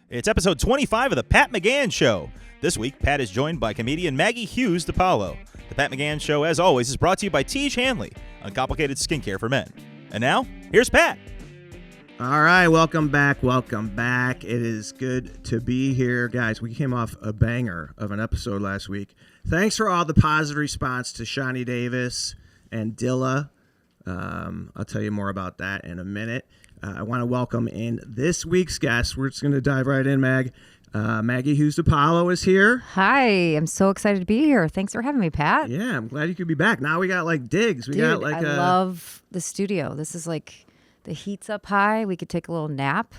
It's episode 25 of the Pat McGann Show. This week, Pat is joined by comedian Maggie Hughes DePalo. The Pat McGann Show, as always, is brought to you by Tiege Hanley, uncomplicated skincare for men. And now, here's Pat. All right, welcome back. It is good to be here. Guys, we came off a banger of an episode last week. Thanks for all the positive response to Shawnee Davis and Dilla. I'll tell you more about that in a minute. I want to welcome in this week's guest. We're just going to dive right in, Maggie Hughes DePalo is here. Hi, I'm so excited to be here. Thanks for having me, Pat. Yeah, I'm glad you could be back. Now we got like digs. I love the studio. This is like the heat's up high. We could take a little nap.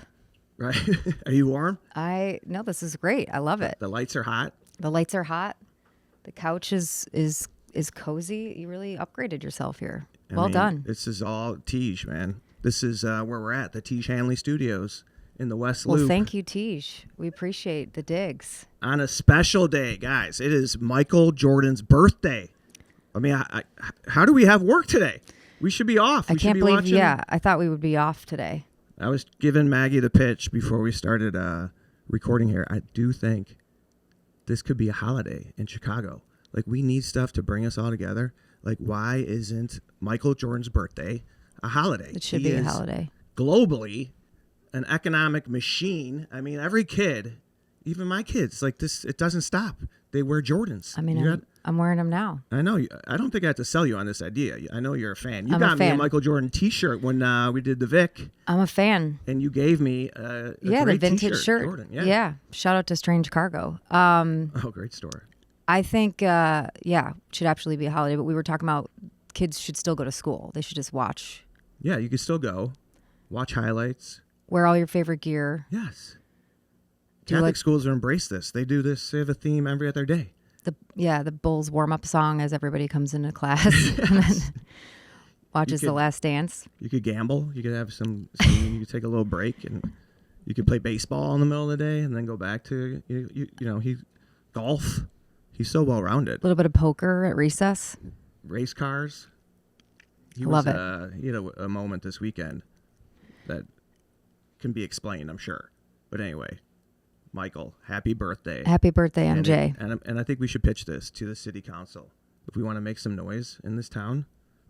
Right? Are you warm? No, this is great. I love it. The lights are hot. The couch is cozy. You really upgraded yourself here. I mean, done. This is all Tiege, man. This is where we're at, the Tiege Hanley Studios in the West Loop. Well, thank you, Tiege. We appreciate the digs. On a special day, guys. It is Michael Jordan's birthday. I mean, how do we have work today? We should be off. I can't believe, I thought we would be off today. I was giving Maggie the pitch before we started recording here. I do think this could be a holiday in Chicago. Like, we need stuff to bring us all together. Like, why isn't Michael Jordan's birthday a holiday? It should be a holiday. Globally, an economic machine. I mean, every kid, even my kids, like this, it doesn't stop. They wear Jordans. I mean, I'm wearing them now. I know. I don't think I have to sell you on this idea. I know you're a fan. You I'm got a me a fan. Michael Jordan T-shirt when we did the Vic. I'm a fan. And you gave me a the great vintage T-shirt, shirt. Jordan. Yeah. Shout out to Strange Cargo. Oh, great store. I think, should actually be a holiday. But we were talking about kids should still go to school. They should just watch. Yeah, you can still go. Watch highlights. Wear all your favorite gear. Yes. Catholic schools are embrace this. They do this. They have a theme every other day. The Bulls warm-up song as everybody comes into class and then watches The Last Dance. You could gamble. You could have you could take a little break and you could play baseball in the middle of the day and then go back to, golf. He's so well-rounded. A little bit of poker at recess. Race cars. Love it. He had a moment this weekend that can be explained, I'm sure. But anyway, Michael, happy birthday. Happy birthday, MJ. And I think we should pitch this to the city council. If we want to make some noise in this town,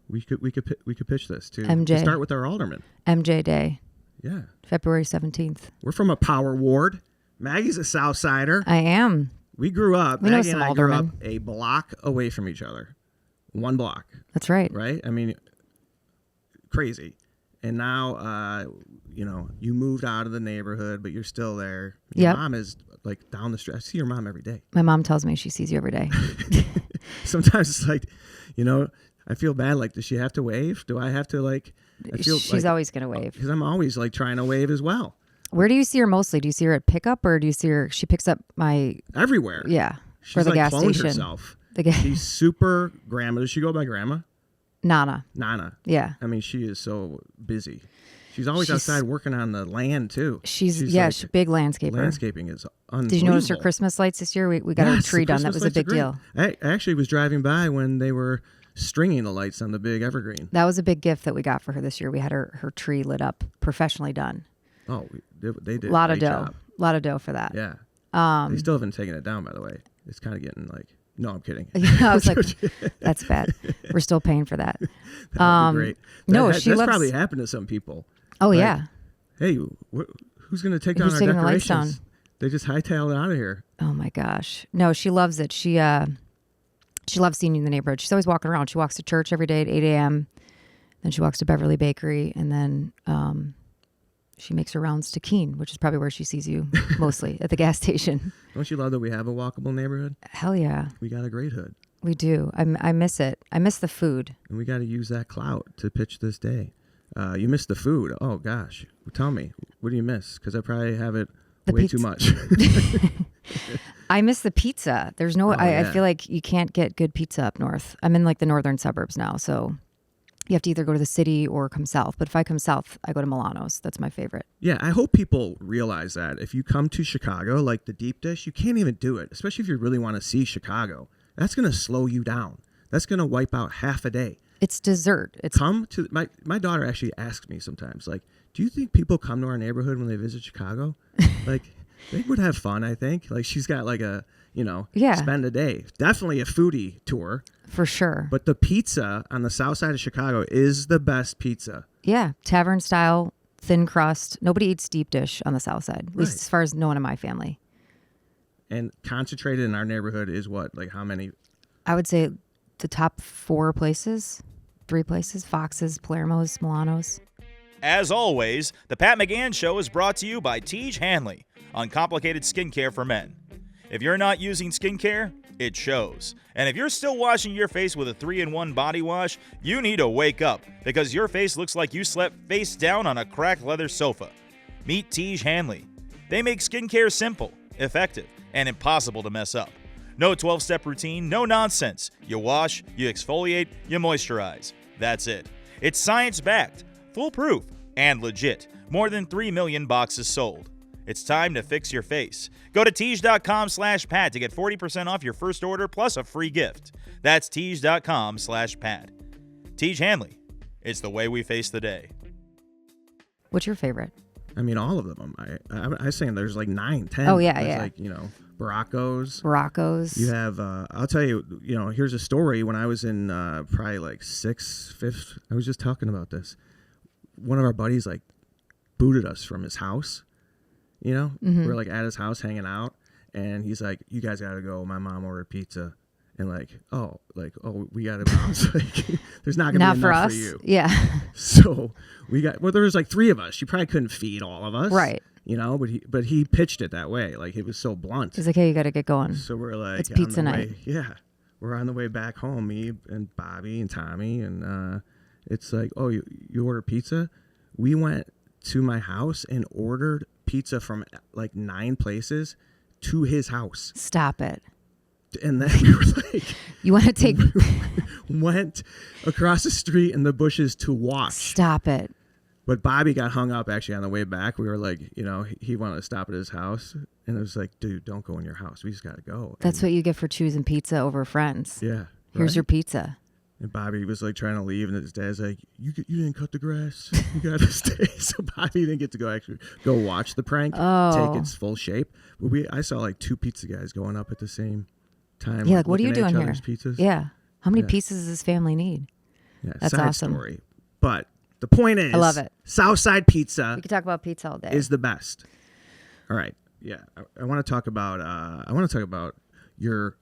we could pitch this to MJ. To start with our alderman. MJ Day. Yeah. February 17th. We're from a power ward. Maggie's a South Sider. I am. Maggie and I grew up a block away from each other. 1 block. That's right. Right? I mean, crazy. And now, you moved out of the neighborhood, but you're still there. Your mom is like down the street. I see your mom every day. My mom tells me she sees you every day. Sometimes it's like, I feel bad. Like, does she have to wave? Do I have to She's always going to wave. Because I'm always like trying to wave as well. Where do you see her mostly? Do you see her at pickup or do you see her? She picks up everywhere. Yeah. She's for the like gas cloned station. Herself. She's super grandma. Does she go by grandma? Nana. Yeah. I mean, she is so busy. She's always outside working on the land too. She's big landscaper. Landscaping is unbelievable. Did you notice her Christmas lights this year? We got her tree done. That was a big deal. I actually was driving by when they were stringing the lights on the big evergreen. That was a big gift that we got for her this year. We had her tree lit up, professionally done. Oh, they did a lot great of dough. job. A lot of dough for that. Yeah. They still haven't taken it down, by the way. It's kind of getting like, no, I'm kidding. I was like, that's bad. We're still paying for that. That would be great. That's probably happened to some people. Oh, yeah. Hey, who's going to take down our taking decorations? The lights down? They just hightailed it out of here. Oh, my gosh. No, she loves it. She loves seeing you in the neighborhood. She's always walking around. She walks to church every day at 8 a.m. Then she walks to Beverly Bakery. And then she makes her rounds to Keene, which is probably where she sees you mostly, at the gas station. Don't you love that we have a walkable neighborhood? Hell yeah. We got a great hood. We do. I miss it. I miss the food. And we got to use that clout to pitch this day. You miss the food. Oh, gosh. Tell me, what do you miss? Because I probably have it way too much. I miss the pizza. There's no, I feel like you can't get good pizza up north. I'm in like the northern suburbs now, so you have to either go to the city or come south. But if I come south, I go to Milano's. That's my favorite. Yeah, I hope people realize that. If you come to Chicago, like the deep dish, you can't even do it, especially if you really want to see Chicago. That's going to slow you down. That's going to wipe out half a day. It's dessert. My daughter actually asks me sometimes, like, do you think people come to our neighborhood when they visit Chicago? Like, They would have fun, I think. Like she's got like a, Yeah. spend a day. Definitely a foodie tour. For sure. But the pizza on the south side of Chicago is the best pizza. Yeah. Tavern style, thin crust. Nobody eats deep dish on the south side, at least as far as no one in my family. And concentrated in our neighborhood is what? Like how many? I would say the top 3 places, Fox's, Palermo's, Milano's. As always, the Pat McGann Show is brought to you by Tej Hanley, uncomplicated skincare for men. If you're not using skincare, it shows. And if you're still washing your face with a 3-in-1 body wash, you need to wake up because your face looks like you slept face down on a cracked leather sofa. Meet Tej Hanley. They make skincare simple, effective, and impossible to mess up. No 12-step routine, no nonsense. You wash, you exfoliate, you moisturize. That's it. It's science-backed, foolproof, and legit. More than 3 million boxes sold. It's time to fix your face. Go to Tej.com/Pat to get 40% off your first order plus a free gift. That's Tej.com/Pat. Tej Hanley. It's the way we face the day. What's your favorite? I mean, all of them. I was saying there's like 9, 10. Oh, yeah, there's yeah. like, Baracos. Baracos. You have, I'll tell you, here's a story. When I was in probably like 6th, 5th, I was just talking about this. One of our buddies like booted us from his house. We're like at his house hanging out, and he's like, "You guys got to go. My mom ordered pizza." And we got to bounce. Like, there's not going to be for enough us. for you. Yeah. So there was like 3 of us. You probably couldn't feed all of us. Right. But he pitched it that way. Like, it was so blunt. He's like, hey, you got to get going. So we're like, it's pizza night. Yeah. We're on the way back home, me and Bobby and Tommy. And it's like, oh, you ordered pizza? We went to my house and ordered pizza from like 9 places to his house. Stop it. And then we were like, you want to take went across the street in the bushes to watch. Stop it. But Bobby got hung up actually on the way back. We were like, he wanted to stop at his house, and it was like, dude, don't go in your house. We just got to go. That's what you get for choosing pizza over friends. Yeah. Here's your pizza. And Bobby was like trying to leave, and his dad's like, you didn't cut the grass. You got to stay. So Bobby didn't get to go watch the prank take its full shape. But I saw like 2 pizza guys going up at the same time. Yeah, like what are you doing here? Pizzas. Yeah. How many pieces does this family need? Yeah, that's side awesome. Story. But the point is, I love it. Southside Pizza. We could talk about pizza all day. Is the best. All right. Yeah, I want to talk about. Your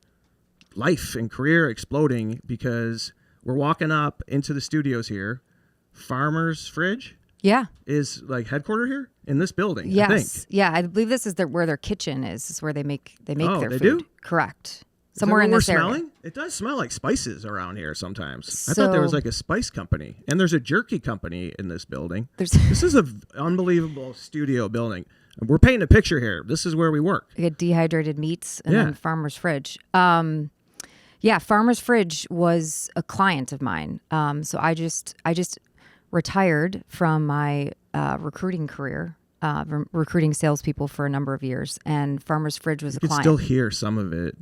life and career exploding because we're walking up into the studios here. Farmer's Fridge. Yeah. Is like headquartered here in this building. Yes. I think. Yeah, I believe this is where their kitchen is. This is where they make their food. Do? Correct. Somewhere in this area. It does smell like spices around here sometimes. I thought there was like a spice company, and there's a jerky company in this building. This is an unbelievable studio building. We're painting a picture here. This is where we work. We get dehydrated meats and then Farmer's Fridge. Farmer's Fridge was a client of mine. So I just retired from my recruiting career, recruiting salespeople for a number of years, and Farmer's Fridge was a client. You can still hear some of it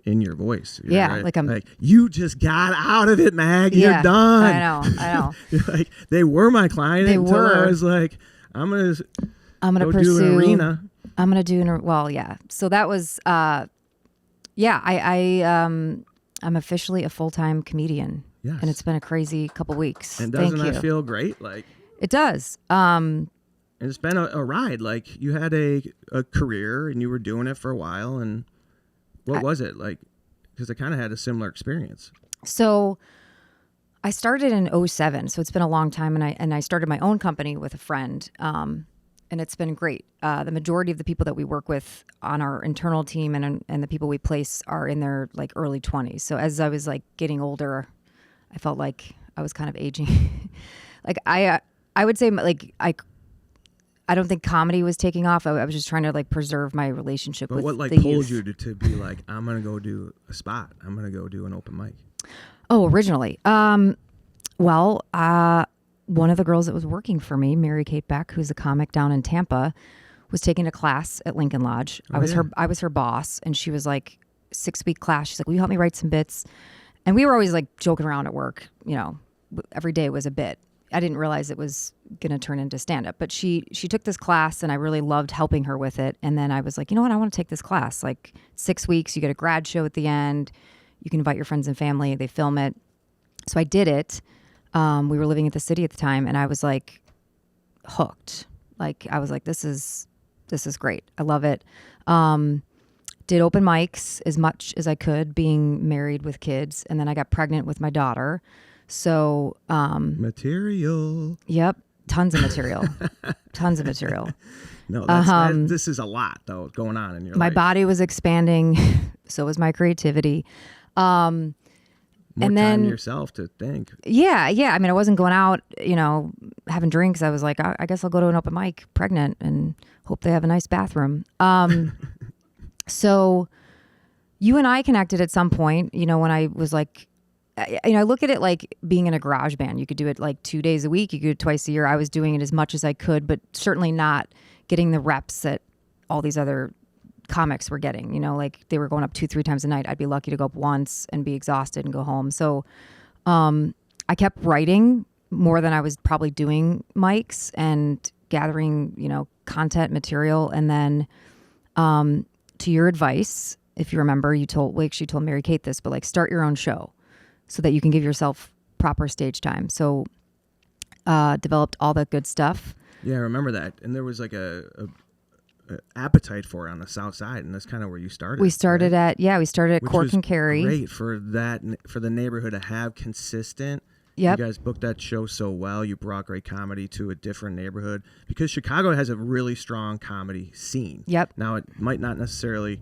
in your voice. Yeah, right? like you just got out of it, Mag. You're done. I know. Like they were my client. They until were. I was like, I'm gonna go pursue do an arena. I'm gonna do So that was I'm officially a full-time comedian. Yes. And it's been a crazy couple weeks. And doesn't Thank that you. feel great? Like it does. And it's been a ride. Like you had a career and you were doing it for a while. And what was it like? Because I kind of had a similar experience. So I started in 2007. So it's been a long time. And I started my own company with a friend. And it's been great. The majority of the people that we work with on our internal team and the people we place are in their like early 20s. So as I was like getting older, I felt like I was kind of aging. Like I would say like I don't think comedy was taking off. I was just trying to like preserve my relationship with the youth. But what pulled you to be like, I'm going to go do a spot. I'm going to go do an open mic? Oh, originally. One of the girls that was working for me, Mary Kate Beck, who's a comic down in Tampa, was taking a class at Lincoln Lodge. I was her boss, and she was like 6-week class. She's like, will you help me write some bits? And we were always like joking around at work. Every day was a bit. I didn't realize it was going to turn into stand-up. But she took this class, and I really loved helping her with it. And then I was like, you know what? I want to take this class. Like 6 weeks, you get a grad show at the end. You can invite your friends and family. They film it. So I did it. We were living at the city at the time, and I was like hooked. Like I was like, this is great. I love it. Did open mics as much as I could, being married with kids. And then I got pregnant with my daughter. So, material. Yep. Tons of material. Tons of material. No, this is a lot though going on in your life. My body was expanding. So was my creativity. More and time then to yourself to think. Yeah. I mean, I wasn't going out, having drinks. I was like, I guess I'll go to an open mic pregnant and hope they have a nice bathroom. So you and I connected at some point, when I was like, I look at it like being in a garage band. You could do it like 2 days a week. You could do it twice a year. I was doing it as much as I could, but certainly not getting the reps that all these other comics were getting, like they were going up 2-3 times a night. I'd be lucky to go up once and be exhausted and go home. So I kept writing more than I was probably doing mics and gathering, content material. And then to your advice, if you remember, she told Mary Kate this, but like start your own show so that you can give yourself proper stage time. So developed all that good stuff. Yeah, I remember that. And there was like a appetite for it on the South Side, and that's kind of where you started. We started at Cork and Kerry. Great for the neighborhood to have consistent. Yep. You guys booked that show so well. You brought great comedy to a different neighborhood because Chicago has a really strong comedy scene. Yep. Now it might not necessarily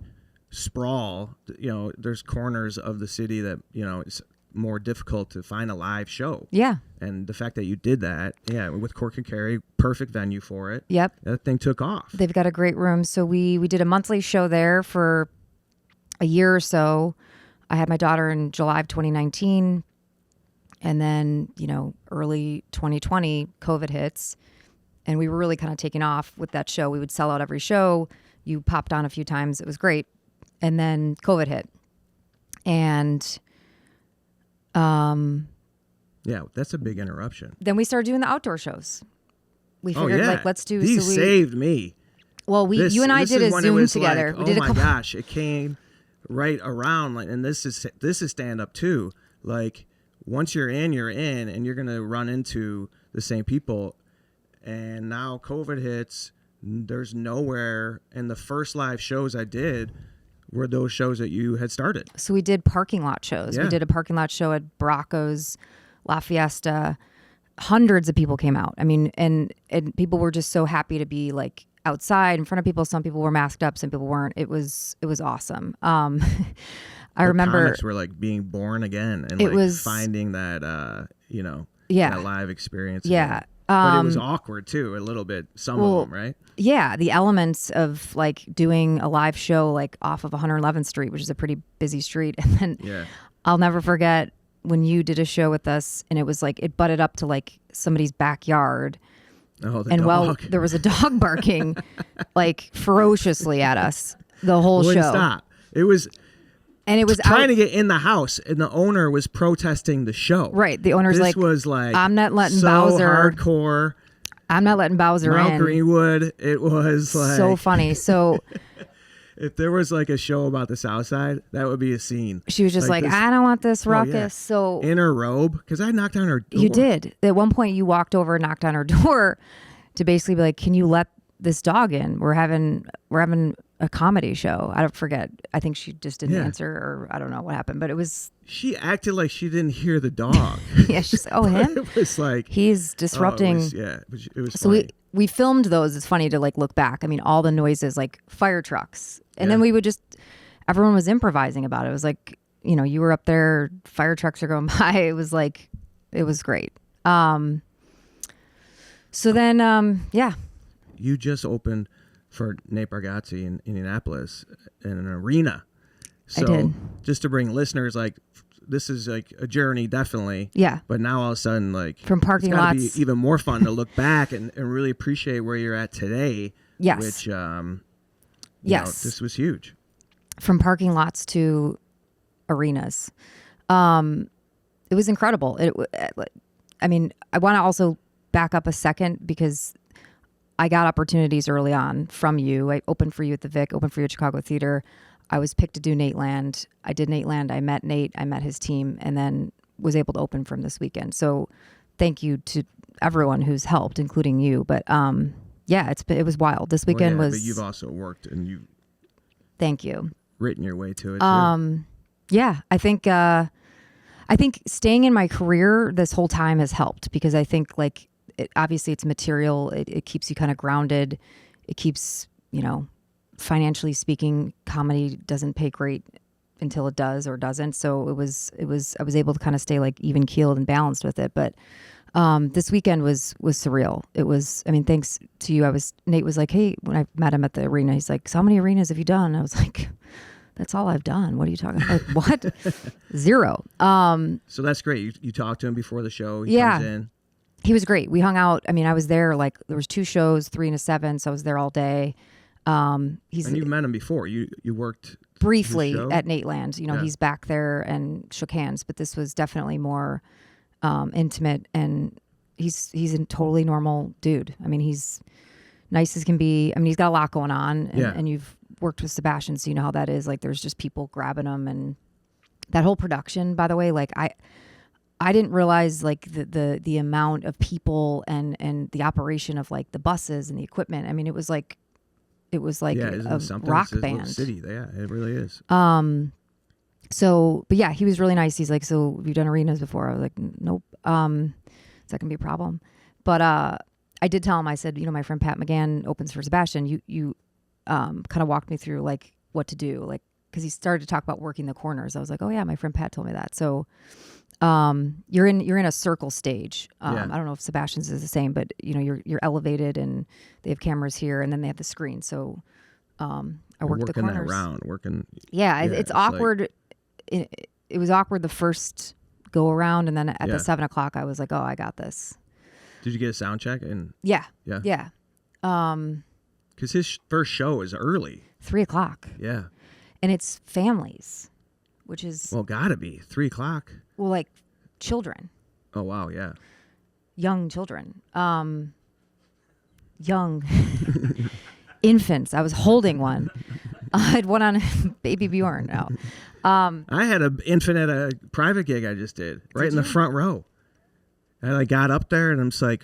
sprawl. There's corners of the city that it's more difficult to find a live show. Yeah. And the fact that you did that, with Cork and Kerry, perfect venue for it. Yep. That thing took off. They've got a great room. So we did a monthly show there for a year or so. I had my daughter in July of 2019. And then, early 2020, COVID hits. And we were really kind of taking off with that show. We would sell out every show. You popped on a few times. It was great. And then COVID hit. And that's a big interruption. then we started doing the outdoor shows. We figured let's do. These saved me. Well, you and I did a Zoom together. Like, my gosh, it came right around. And this is stand up too. Like once you're in, and you're gonna run into the same people. And now COVID hits. There's nowhere. And the first live shows I did were those shows that you had started. So we did parking lot shows. Yeah. We did a parking lot show at Bracco's, La Fiesta. Hundreds of people came out. I mean, and people were just so happy to be like outside in front of people. Some people were masked up, some people weren't. It was awesome. I remember comics were like being born again and finding that that live experience. Yeah. Again. But it was awkward too, a little bit. Some of them, right? Yeah, the elements of like doing a live show like off of 111th Street, which is a pretty busy street, and then I'll never forget when you did a show with us, and it was like it butted up to like somebody's backyard. Oh, well, there was a dog barking like ferociously at us the whole show. Stop. It was. And it was trying to get in the house, and the owner was protesting the show. Right. The owner's this was like I'm not letting so Bowser. Hardcore. I'm not letting Bowser Mount in. Greenwood. It was like so funny. So if there was like a show about the South Side, that would be a scene. She was just like I don't want this ruckus. Yeah. So in her robe, because I knocked on her door. You did. At one point, you walked over and knocked on her door to basically be like, "Can you let this dog in? We're having a comedy show." I don't forget. I think she just didn't answer, or I don't know what happened, but it was. She acted like she didn't hear the dog. Yeah, she's him. It was like he's disrupting. It was. So funny. we filmed those. It's funny to like look back. I mean, all the noises like fire trucks, and then we would just everyone was improvising about it. It was like you were up there, fire trucks are going by. It was like it was great. So then you just opened for Nate Bargatze in Indianapolis in an arena. So I did. Just to bring listeners, like this is like a journey, definitely. Yeah. But now all of a sudden, like from parking it's gotta lots, be even more fun to look back and really appreciate where you're at today. Yes. Which, this was huge. From parking lots to arenas, it was incredible. I mean, I want to also back up a second because I got opportunities early on from you. I opened for you at the Vic, opened for you at Chicago Theater. I was picked to do Nate Land. I did Nate Land. I met Nate. I met his team, and then was able to open for him this weekend. So thank you to everyone who's helped, including you. But yeah, it was wild. This weekend was. But you've also worked and you've. Thank you. Written your way to it. Too. Yeah, I think staying in my career this whole time has helped because I think like obviously it's material. It keeps you kind of grounded. It keeps, financially speaking, comedy doesn't pay great until it does or doesn't. So I was able to kind of stay like even keeled and balanced with it. But this weekend was surreal. It was, thanks to you. Nate was like, hey, when I met him at the arena, he's like, so how many arenas have you done? I was like, that's all I've done. What are you talking about? Like, what? 0. So that's great. You talked to him before the show. He comes in. He was great. We hung out. I was there like there was 2 shows, 3 and a 7. So I was there all day. And you've met him before. You worked briefly at Nate Land. He's back there and shook hands, but this was definitely more intimate, and he's a totally normal dude. He's nice as can be. He's got a lot going on, and you've worked with Sebastian, so you know how that is. Like, there's just people grabbing him, and that whole production. By the way, like I didn't realize like the amount of people and the operation of like the buses and the equipment. It was like a rock band. City, yeah, it really is. So, but yeah, he was really nice. He's like, so have you done arenas before? I was like, nope. Is that gonna be a problem? But I did tell him. I said, my friend Pat McGann opens for Sebastian. You kind of walked me through like what to do, like because he started to talk about working the corners. I was like, oh yeah, my friend Pat told me that. So you're in a circle stage. I don't know if Sebastian's is the same, but you're elevated and they have cameras here and then they have the screen. So I worked the corners. It's awkward. It was awkward the first go around, and then at the 7 o'clock, I was like, oh, I got this. Did you get a sound check? Yeah. Because his first show is early. 3 o'clock. Yeah. And it's families, which is... Well, gotta be. 3 o'clock. Well, like children. Oh, wow, yeah. Young children. Young infants. I was holding one. I had one on Baby Bjorn. No. I had an infant at a private gig I just did right in the front row. And I got up there and I'm just like,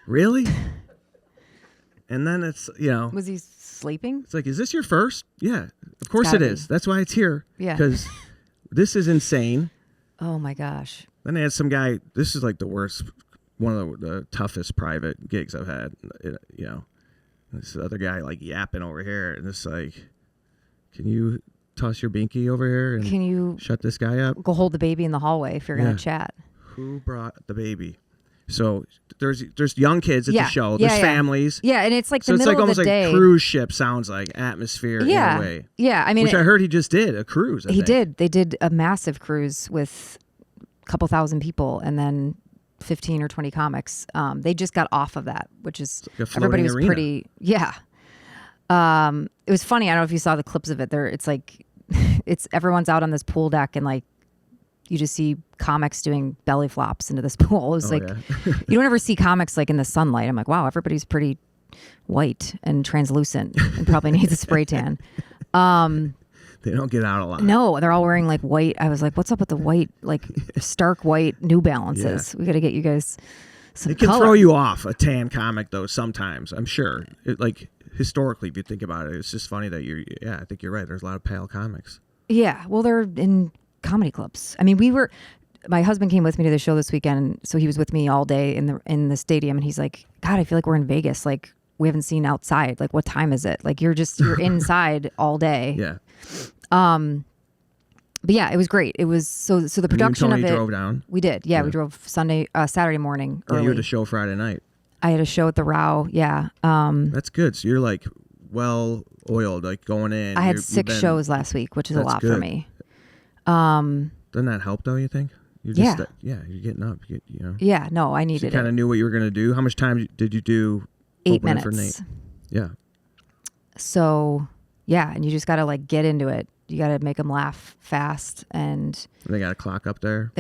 really? And then it's, Was he sleeping? It's like, is this your first? Yeah, of course it is. That's why it's here. Yeah. Because this is insane. Oh my gosh. Then they had some guy, this is like the worst, one of the toughest private gigs I've had, This other guy like yapping over here, and it's like, can you toss your binky over here and can you shut this guy up? Go hold the baby in the hallway if you're going to chat. Who brought the baby? So there's young kids at the show. There's families. Yeah, and it's like so the middle of the day. It's like almost like cruise ship sounds like atmosphere in a way. Yeah, which I heard he just did a cruise. He did. They did a massive cruise with a couple thousand people, and then 15 or 20 comics. They just got off of that, which is like everybody was arena. pretty. Yeah. It was funny. I don't know if you saw the clips of it. It's like everyone's out on this pool deck, and like you just see comics doing belly flops into this pool. It was you don't ever see comics like in the sunlight. I'm like, wow, everybody's pretty white and translucent and probably needs a spray tan. They don't get out a lot. No, they're all wearing like white. I was like, what's up with the white, like stark white New Balances? We got to get you guys some It can color. throw you off, a tan comic, though, sometimes, I'm sure. Historically, if you think about it, it's just funny that I think you're right. There's a lot of pale comics. Yeah, well, they're in comedy clubs. My husband came with me to the show this weekend, so he was with me all day in the stadium, and he's like, God, I feel like we're in Vegas. Like, we haven't seen outside. Like, what time is it? Like, you're inside all day. Yeah. But yeah, it was great. It was so the production of it. Drove down. We did. Yeah, we drove Saturday morning early. Yeah, you had a show Friday night. I had a show at the Row. Yeah. That's good. So you're like well oiled, like going in. I had 6 shows last week, which is a lot for me. Doesn't that help though? You think? You're just, you're getting up. Yeah. No, I needed it. You kind of knew what you were going to do. How much time did you do? 8 minutes. For Nate? Yeah. So yeah, and you just got to like get into it. You got to make them laugh fast, and they got a clock up there.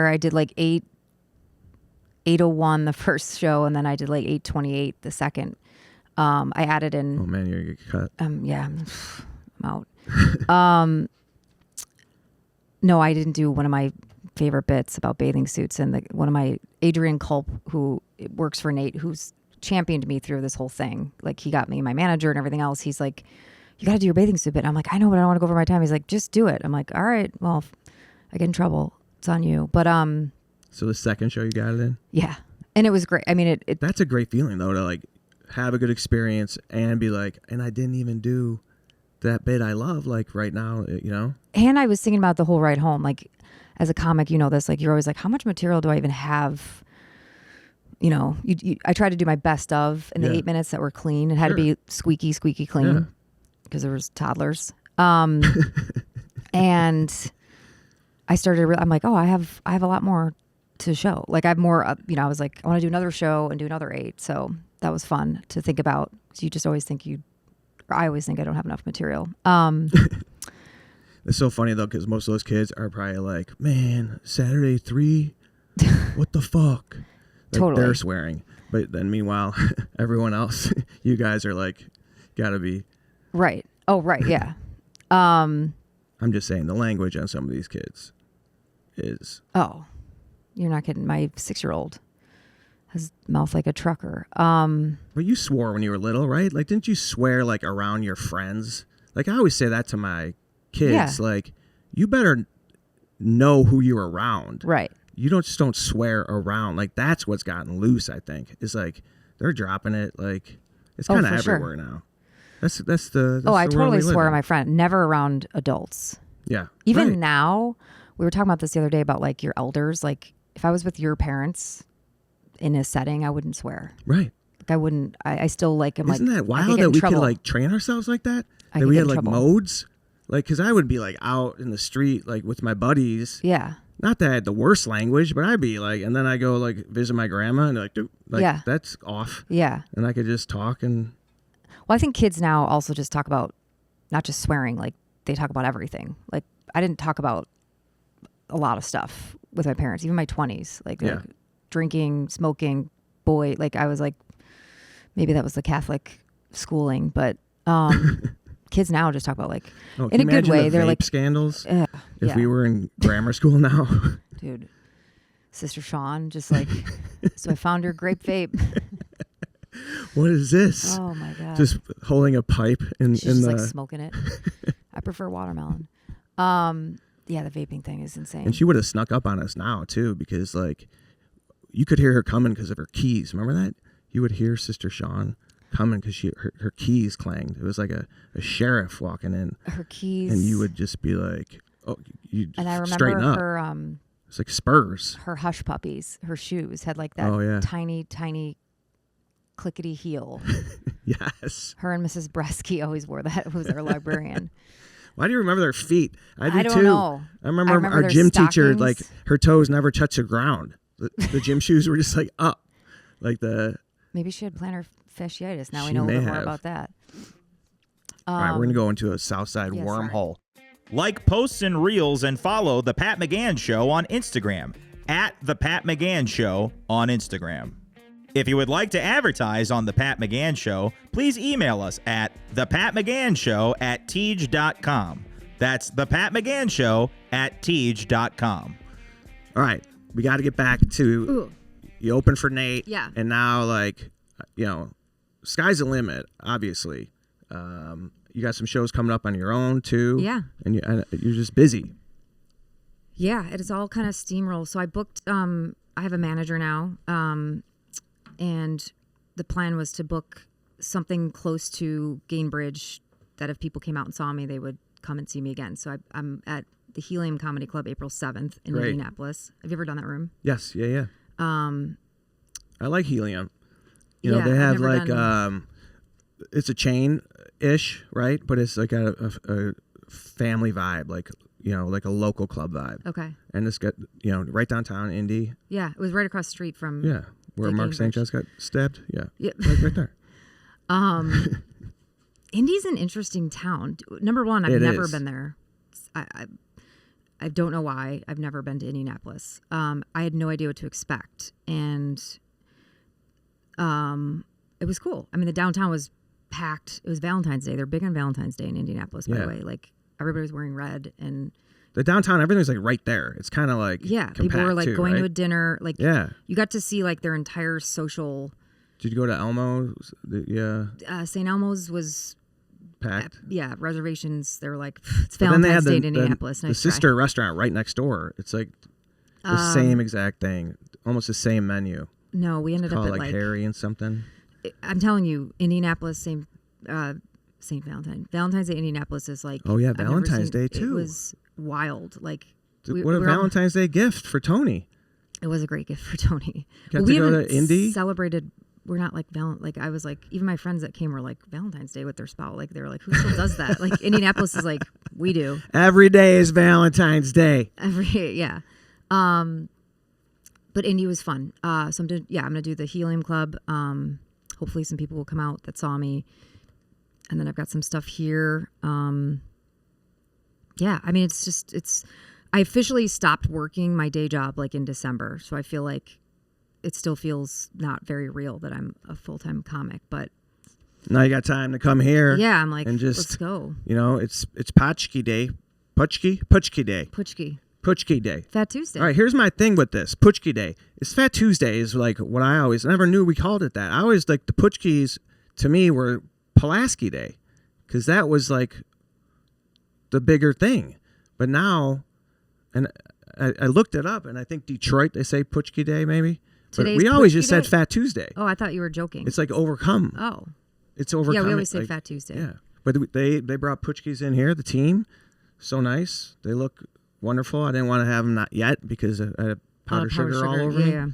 I did like 8 8:01 the first show, and then I did like 8:28 the second. I added in. Oh man, you're gonna get cut. Yeah, I'm out. No, I didn't do one of my favorite bits about bathing suits, and one of my Adrian Culp, who works for Nate, who's championed me through this whole thing. Like he got me my manager and everything else. He's like, "You got to do your bathing suit bit." I'm like, "I know, but I don't want to go over my time." He's like, "Just do it." I'm like, "All right, well, if I get in trouble, it's on you." But So the second show you got it in? yeah, and it was great. I mean, it That's a great feeling though, to like have a good experience and be like, and I didn't even do that bit I love like right now, you know? And I was thinking about the whole ride home. Like, as a comic, you know this. Like, you're always like, how much material do I even have? You know, I tried to do my best of in the 8 minutes that were clean. It had to be squeaky clean because there was toddlers. And I started. I'm like, oh, I have a lot more to show. Like, I have more. You know, I was like, I want to do another show and do another 8. So that was fun to think about. So you just always think I always think I don't have enough material. It's so funny though, because most of those kids are probably like, man, Saturday 3, what the fuck? Like, totally. They're swearing. But then meanwhile, everyone else, you guys are like, gotta be. Right. Oh, right. Yeah. I'm just saying the language on some of these kids is. Oh, you're not kidding. My 6-year-old has mouth like a trucker. But you swore when you were little, right? Like, didn't you swear like around your friends? Like, I always say that to my kids. Like, you better know who you're around. Right. You don't swear around. Like, that's what's gotten loose, I think. It's like they're dropping it. Like, it's kind of everywhere now. That's the I the totally world we swear live at my friend. Never around adults. Yeah. Even now, we were talking about this the other day about like your elders. Like, if I was with your parents in a setting, I wouldn't swear. Right. Like, I wouldn't. I still like. I'm Isn't like, that wild that we could like train ourselves like that? I That could we get had in like trouble. modes. Like, because I would be like out in the street, like with my buddies. Yeah. Not that I had the worst language, but I'd be like, and then I go like visit my grandma and like, dude, like that's off. Yeah. And I could just talk and. Well, I think kids now also just talk about not just swearing, like they talk about everything. Like, I didn't talk about a lot of stuff with my parents, even my 20s, like drinking, smoking, boy. Like, I was like, maybe that was the Catholic schooling, but kids now just talk about like in a good way. They're like scandals. If we were in grammar school now, dude, Sister Sean just like, so I found your grape vape. What is this? Oh my god! Just holding a pipe She's just like smoking it. I prefer watermelon. Yeah, the vaping thing is insane. And she would have snuck up on us now too, because like you could hear her coming because of her keys. Remember that? You would hear Sister Sean coming because her keys clanged. It was like a sheriff walking in. Her keys. And you would just be like, oh, you and I straighten remember up. her it's like spurs. Her hush puppies, her shoes had like that tiny clickety heel. Yes. Her and Mrs. Bresky always wore that. Who was our librarian. Why do you remember their feet? I do don't too. know. I remember our gym teacher, like her toes never touched the ground. The gym shoes were just like up. Like maybe she had plantar fasciitis. Now we know a little more about that. All right, we're going to go into a Southside wormhole. Like, posts, and reels, and follow The Pat McGann Show on Instagram, at The Pat McGann Show on Instagram. If you would like to advertise on The Pat McGann Show, please email us at thepatmcgannshow@teej.com. That's thepatmcgannshow@teej.com. All right, we got to get back to you open for Nate. Yeah. And now, like, sky's the limit, obviously. You got some shows coming up on your own, too. Yeah. And you're just busy. Yeah, it is all kind of steamroll. So I booked, I have a manager now, and the plan was to book something close to Gainbridge that if people came out and saw me, they would come and see me again. So I'm at the Helium Comedy Club April 7th in Indianapolis. Have you ever done that room? Yes. Yeah. I like Helium. They have like, it's a chain-ish, right? But it's like a family vibe, like a local club vibe. Okay. And it's got, right downtown Indy. Yeah, it was right across the street from. Yeah, where Mark St. John's got stabbed. Yeah. Right there. Indy's an interesting town. Number one, I've never been there. I don't know why. I've never been to Indianapolis. I had no idea what to expect, and it was cool. I mean, the downtown was packed. It was Valentine's Day. They're big on Valentine's Day in Indianapolis, by the way. Like, everybody was wearing red, and the downtown, everything's like right there. It's kind of like people were like too, going right? to a dinner. Like, you got to see like their entire social. Did you go to Elmo's? Yeah. St. Elmo's was packed. Reservations. They were like, it's Valentine's Day in Indianapolis. The sister restaurant right next door. It's like the same exact thing, almost the same menu. No, we ended up at like Harry and something. I'm telling you, Indianapolis, St. Valentine. Valentine's Day, Indianapolis is like. Oh yeah, Valentine's Day too. It was wild. Like, what a Valentine's Day gift for Tony. It was a great gift for Tony. We go to Indy. Celebrated. We're not like like I was like, even my friends that came were like Valentine's Day with their spouse. Like, they were like, who still does that? Like, Indianapolis is like, we do. Every day is Valentine's Day. Yeah. But Indy was fun. So I'm gonna do the Helium Club. Hopefully some people will come out that saw me, and then I've got some stuff here. I mean, I officially stopped working my day job like in December, so I feel like it still feels not very real that I'm a full-time comic, but now you got time to come here. Yeah, I'm like, and just, let's go. You know, it's Pączki Day. Pączki Day. Pączki Day. Fat Tuesday. All right, here's my thing with this. Pączki Day. It's Fat Tuesday is like what I never knew we called it that. I always like the Pączkis to me were Pulaski Day because that was like the bigger thing. But now, and I looked it up, and I think Detroit, they say Pączki Day maybe. But we always just said Fat Tuesday. Oh, I thought you were joking. It's like overcome. Oh. It's overcome. Yeah, we always say Fat Tuesday. Yeah. But they brought Pączkis in here, the team. So nice. They look wonderful. I didn't want to have them not yet because I had powdered sugar all over me. Yeah.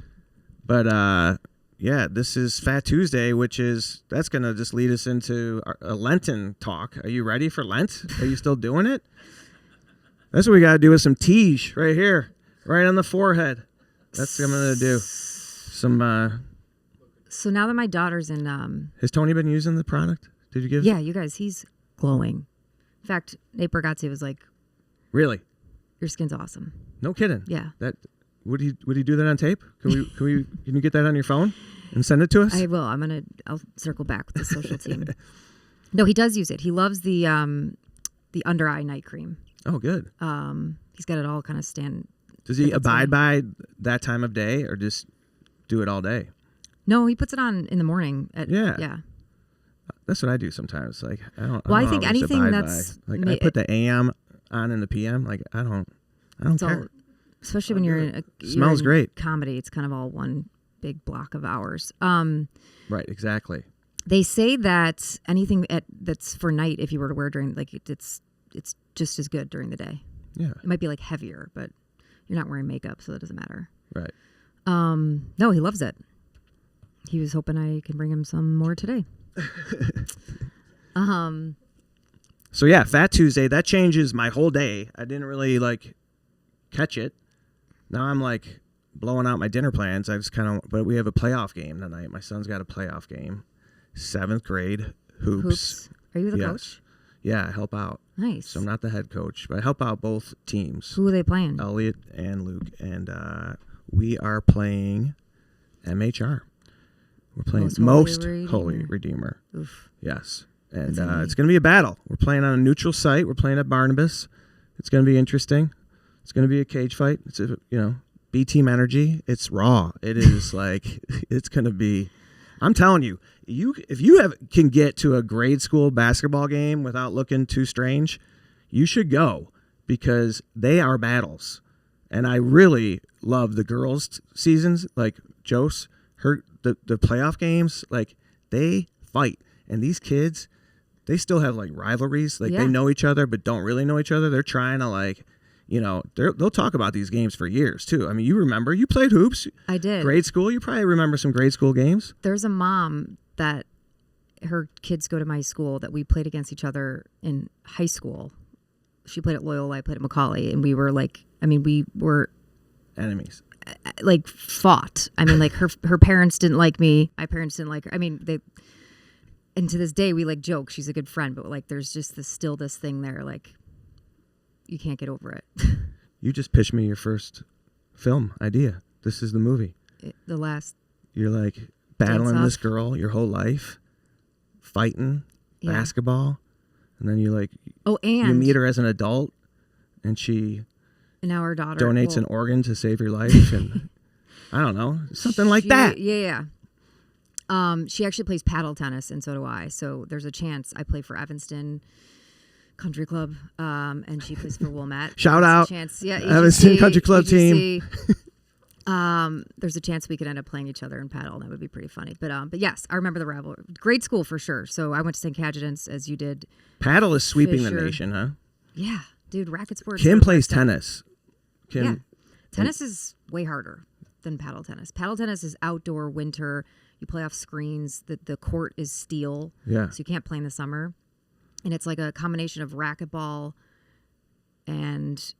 But this is Fat Tuesday, that's going to just lead us into a Lenten talk. Are you ready for Lent? Are you still doing it? That's what we got to do with some tige right here, right on the forehead. That's what I'm going to do. Some. So now that my daughter's in. Has Tony been using the product? Did you give? Yeah, you guys, he's glowing. In fact, Nate Bargatze was like, "Really? Your skin's awesome." No kidding. Yeah. That would he do that on tape? Can you get that on your phone and send it to us? I will. I'll circle back with the social team. No, he does use it. He loves the under eye night cream. Oh, good. He's got it all kind of Does he abide by that time of day or just do it all day? No, he puts it on in the morning. Yeah. That's what I do sometimes. Like I don't. Well, I think anything that's I put the AM on in the PM. Like I don't care. Especially when you're in smells great. Comedy, it's kind of all one big block of hours. Right. Exactly. They say that anything that's for night, if you were to wear during it's just as good during the day. Yeah. It might be like heavier, but you're not wearing makeup, so that doesn't matter. Right. No, he loves it. He was hoping I could bring him some more today. So yeah, Fat Tuesday, that changes my whole day. I didn't really catch it. Now I'm blowing out my dinner plans. I just but we have a playoff game tonight. My son's got a playoff game. 7th grade hoops. Are you the coach? Yeah, I help out. Nice. So I'm not the head coach, but I help out both teams. Who are they playing? Elliot and Luke. And we are playing MHR. We're playing Most Holy Redeemer. Oof. Yes. And it's going to be a battle. We're playing on a neutral site. We're playing at Barnabas. It's going to be interesting. It's going to be a cage fight. It's B team energy. It's raw. It is it's going to be. I'm telling you, if you can get to a grade school basketball game without looking too strange, you should go because they are battles. And I really love the girls' seasons, like Jose. The playoff games, they fight. And these kids, they still have rivalries. They know each other but don't really know each other. They're trying to they'll talk about these games for years too. I mean, you played hoops. I did. Grade school, you probably remember some grade school games. There's a mom that her kids go to my school that we played against each other in high school. She played at Loyola, I played at Macaulay, and we were we were enemies. Fought. I mean, her parents didn't like me. My parents didn't like her. I mean, and to this day we joke. She's a good friend, but there's just this thing there. You can't get over it. You just pitched me your first film idea. This is the movie. The last. You're like battling Dance this off. girl your whole life, fighting, Yeah. basketball, and then you like Oh, and you meet her as an adult, and she and now our daughter donates an organ to save your life, and I don't know, something like that. Yeah. She actually plays paddle tennis, and so do I. So there's a chance I play for Evanston Country Club, and she plays for Wilmette. Shout There's a out. chance, yeah, Evanston AGC, Country Club AGC. There's a chance we could end up playing each other in paddle. That would be pretty funny. But yes, I remember the rivalry. Great school for sure. So I went to St. Cadgidance as you did. Paddle is sweeping the Fisher. nation, huh? Yeah, dude, racket sports. Kim are plays awesome. tennis. Kim, Yeah, tennis is way harder than paddle tennis. Paddle tennis is outdoor, winter. You play off screens. The court is steel, Yeah. so you can't play in the summer. And it's like a combination of racquetball and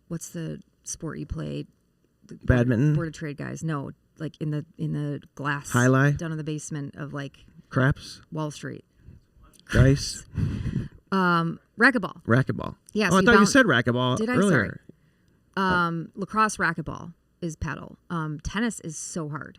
what's the sport you played? Badminton? Board of Trade guys. No, like in the glass. Highlight? Down in the basement of like Craps, Wall Street. dice, Racquetball. racquetball. Yeah, Oh, so I you thought you bounce- said racquetball Did I? earlier. Lacrosse racquetball is paddle. Tennis is so hard.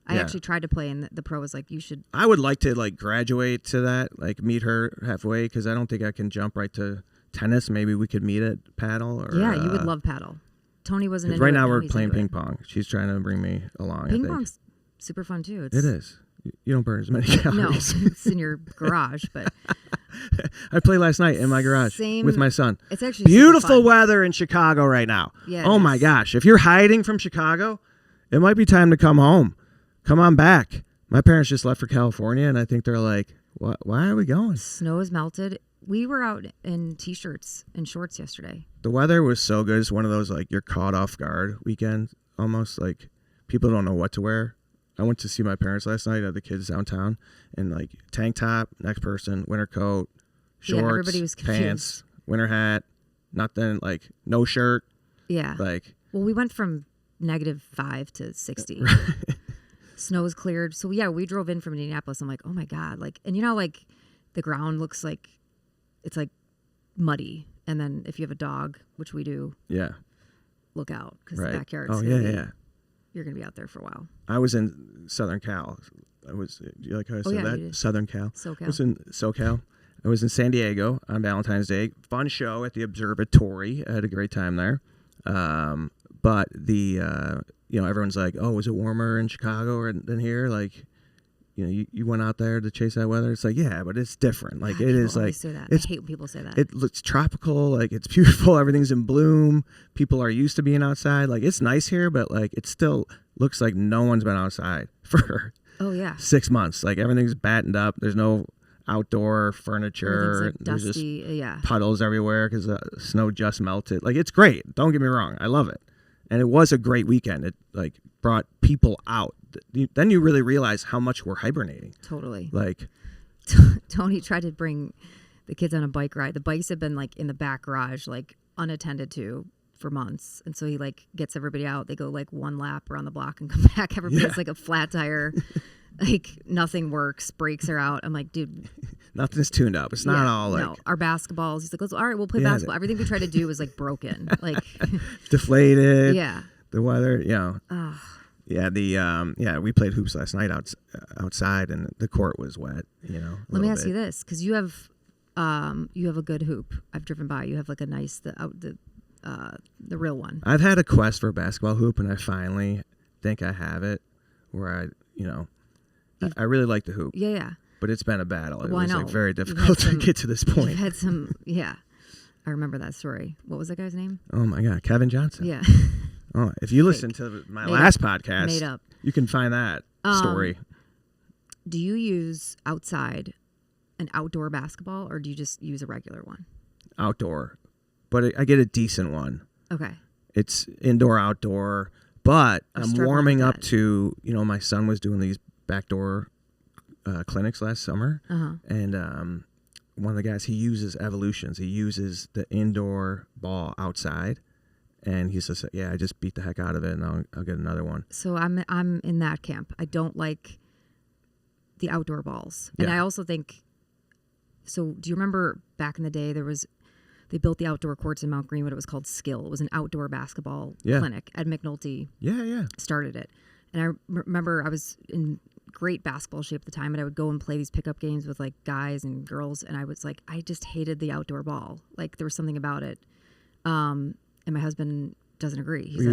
I Yeah. actually tried to play, and the pro was like, "You should." I would like to like graduate to that, like meet her halfway, because I don't think I can jump right to tennis. Maybe we could meet at paddle. Or Yeah, you would love paddle. Tony wasn't into right it. now we're he's playing into ping it. pong. She's trying to bring me along. Ping I think. pong's super fun too. It's, It is. You don't burn as many No, calories. it's in your garage, but I played last night in my garage Same- with my son. it's actually Beautiful super fun. weather in Chicago right now. Yeah, it Oh my is. gosh. If you're hiding from Chicago, it might be time to come home. Come on back. My parents just left for California, and I think they're like, why are we going? Snow is melted. We were out in t-shirts and shorts yesterday. The weather was so good. It's one of those like you're caught off guard weekend, almost like people don't know what to wear. I went to see my parents last night at the kids downtown, and like tank top, next person, winter coat, Yeah, shorts, everybody was confused. pants, winter hat, nothing, like no shirt. Yeah. Like, Well, we went from -5 to 60. Snow was cleared. So yeah, we drove in from Indianapolis. I'm like, oh my God. Like, and you know, like the ground looks like it's like muddy. And then if you have a dog, which we do, yeah, look out because right. the backyard's Oh, gonna yeah, be- yeah. You're going to be out there for a while. I was in Southern Cal. Do you like how I said yeah, that? you did. Southern Cal. SoCal. I was in SoCal. I was in San Diego on Valentine's Day. Fun show at the observatory. I had a great time there. But the everyone's like, oh, was it warmer in Chicago than here? Like, you went out there to chase that weather. It's like, yeah, but it's different. Like, it People is like, always say that. it's I hate when people say that. it looks tropical. Like, it's beautiful. Everything's in bloom. People are used to being outside. Like, it's nice here, but like, it still looks like no one's been outside for oh yeah. 6 months. Like, everything's battened up. There's no outdoor furniture. Everything's like There's just dusty. Yeah. puddles everywhere because the snow just melted. Like, it's great. Don't get me wrong. I love it. And it was a great weekend. It like brought people out. Then you really realize how much we're hibernating. Totally. Like, Tony tried to bring the kids on a bike ride. The bikes have been like in the back garage, like unattended to for months. And so he like gets everybody out. They go like one lap around the block and come back. Everybody has like a flat tire. Like nothing works. Brakes are out. I'm like, dude. nothing's tuned up. It's not all like no. Our basketballs. He's like, all right, we'll play Yeah, basketball. Everything we tried to do was like broken. Like, deflated. yeah. The weather, Ugh. Yeah, we played hoops last night outside, and the court was wet. Let me ask you this, because you have a good hoop. I've driven by. You have like a nice the real one. I've had a quest for a basketball hoop, and I finally think I have it. Where I really like the hoop, Yeah. but it's been a battle. It Well, I was know. like very You've had difficult to some- get to this You've point. had some. Yeah. I remember that story. What was that guy's name? Oh my God, Kevin Johnson. Yeah. Oh, if you listen to my Made last up. podcast, Made up. you can find that story. Do you use outside an outdoor basketball, or do you just use a regular one? Outdoor, but I get a decent one. Okay. It's indoor, outdoor, but I'm I'm struggling warming with up that. to, my son was doing these backdoor clinics last summer, and one of the guys, he uses evolutions. He uses the indoor ball outside, and he says, yeah, I just beat the heck out of it, and I'll get another one. So I'm in that camp. I don't like the outdoor balls, and Yeah. I also think. So do you remember back in the day there was they built the outdoor courts in Mount Greenwood. It was called Skill. It was an outdoor basketball clinic. Ed McNulty started it. And I remember I was in great basketball shape at the time, and I would go and play these pickup games with like guys and girls, and I was like, I just hated the outdoor ball. Like there was something about it. And my husband doesn't agree. He's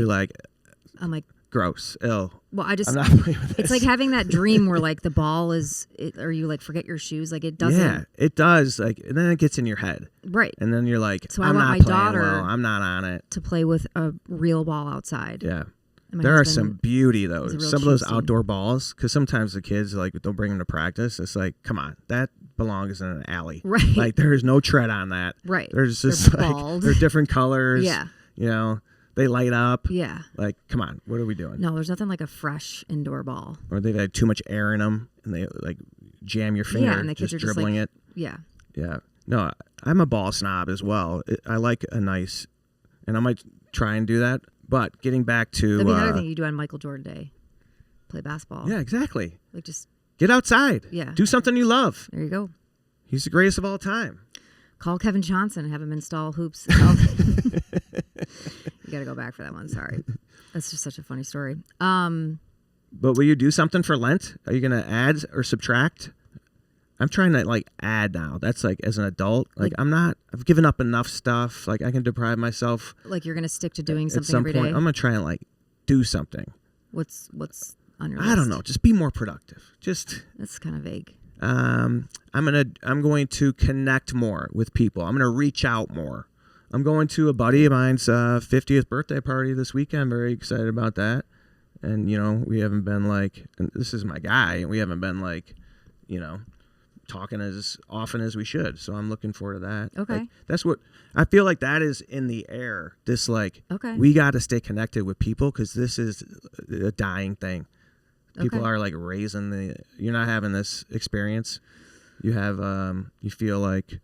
I'm like, gross, ill. Well, I'm not playing with this. It's like having that dream where like the ball is, or you like forget your shoes. Like it doesn't. Yeah, it does. Like, and then it gets in your head. Right. And then you're like, so I'm I want not my playing daughter well. I'm not on it. to play with a real ball outside. Yeah. There are some beauty though. Some of those outdoor balls, because sometimes the kids like they'll bring them to practice. It's like, come on, that belongs in an alley. Right. Like there is no tread on that. Right. There's just they're different colors. Yeah. You know, they light up. Yeah. Like, come on, what are we doing? No, there's nothing like a fresh indoor ball. Or they've had too much air in them, and they like jam your finger. Yeah, and the kids just are dribbling just it. Yeah. Yeah. No, I'm a ball snob as well. I like a nice, and I might try and do that. But getting back to that'd be another thing you do on Michael Jordan Day, play basketball. Yeah, exactly. Like just get outside. Yeah. Do something you love. There you go. He's the greatest of all time. Call Kevin Johnson and have him install hoops. You got to go back for that one. Sorry. That's just such a funny story. But will you do something for Lent? Are you going to add or subtract? I'm trying to like add now. That's like as an adult. Like I've given up enough stuff. Like I can deprive myself. Like you're going to stick to doing something at some every point. day? I'm going to try and like do something. What's on your list? I don't know. Just be more productive. That's kind of vague. I'm going to connect more with people. I'm going to reach out more. I'm going to a buddy of mine's 50th birthday party this weekend. Very excited about that. And you know, we haven't been like, and this is my guy, and we haven't been like, you know, talking as often as we should. So I'm looking forward to that. Okay. Like, that's what I feel like that is in the air. This like, okay, we got to stay connected with people because this is a dying thing. People are like you're not having this experience. You have, you feel like.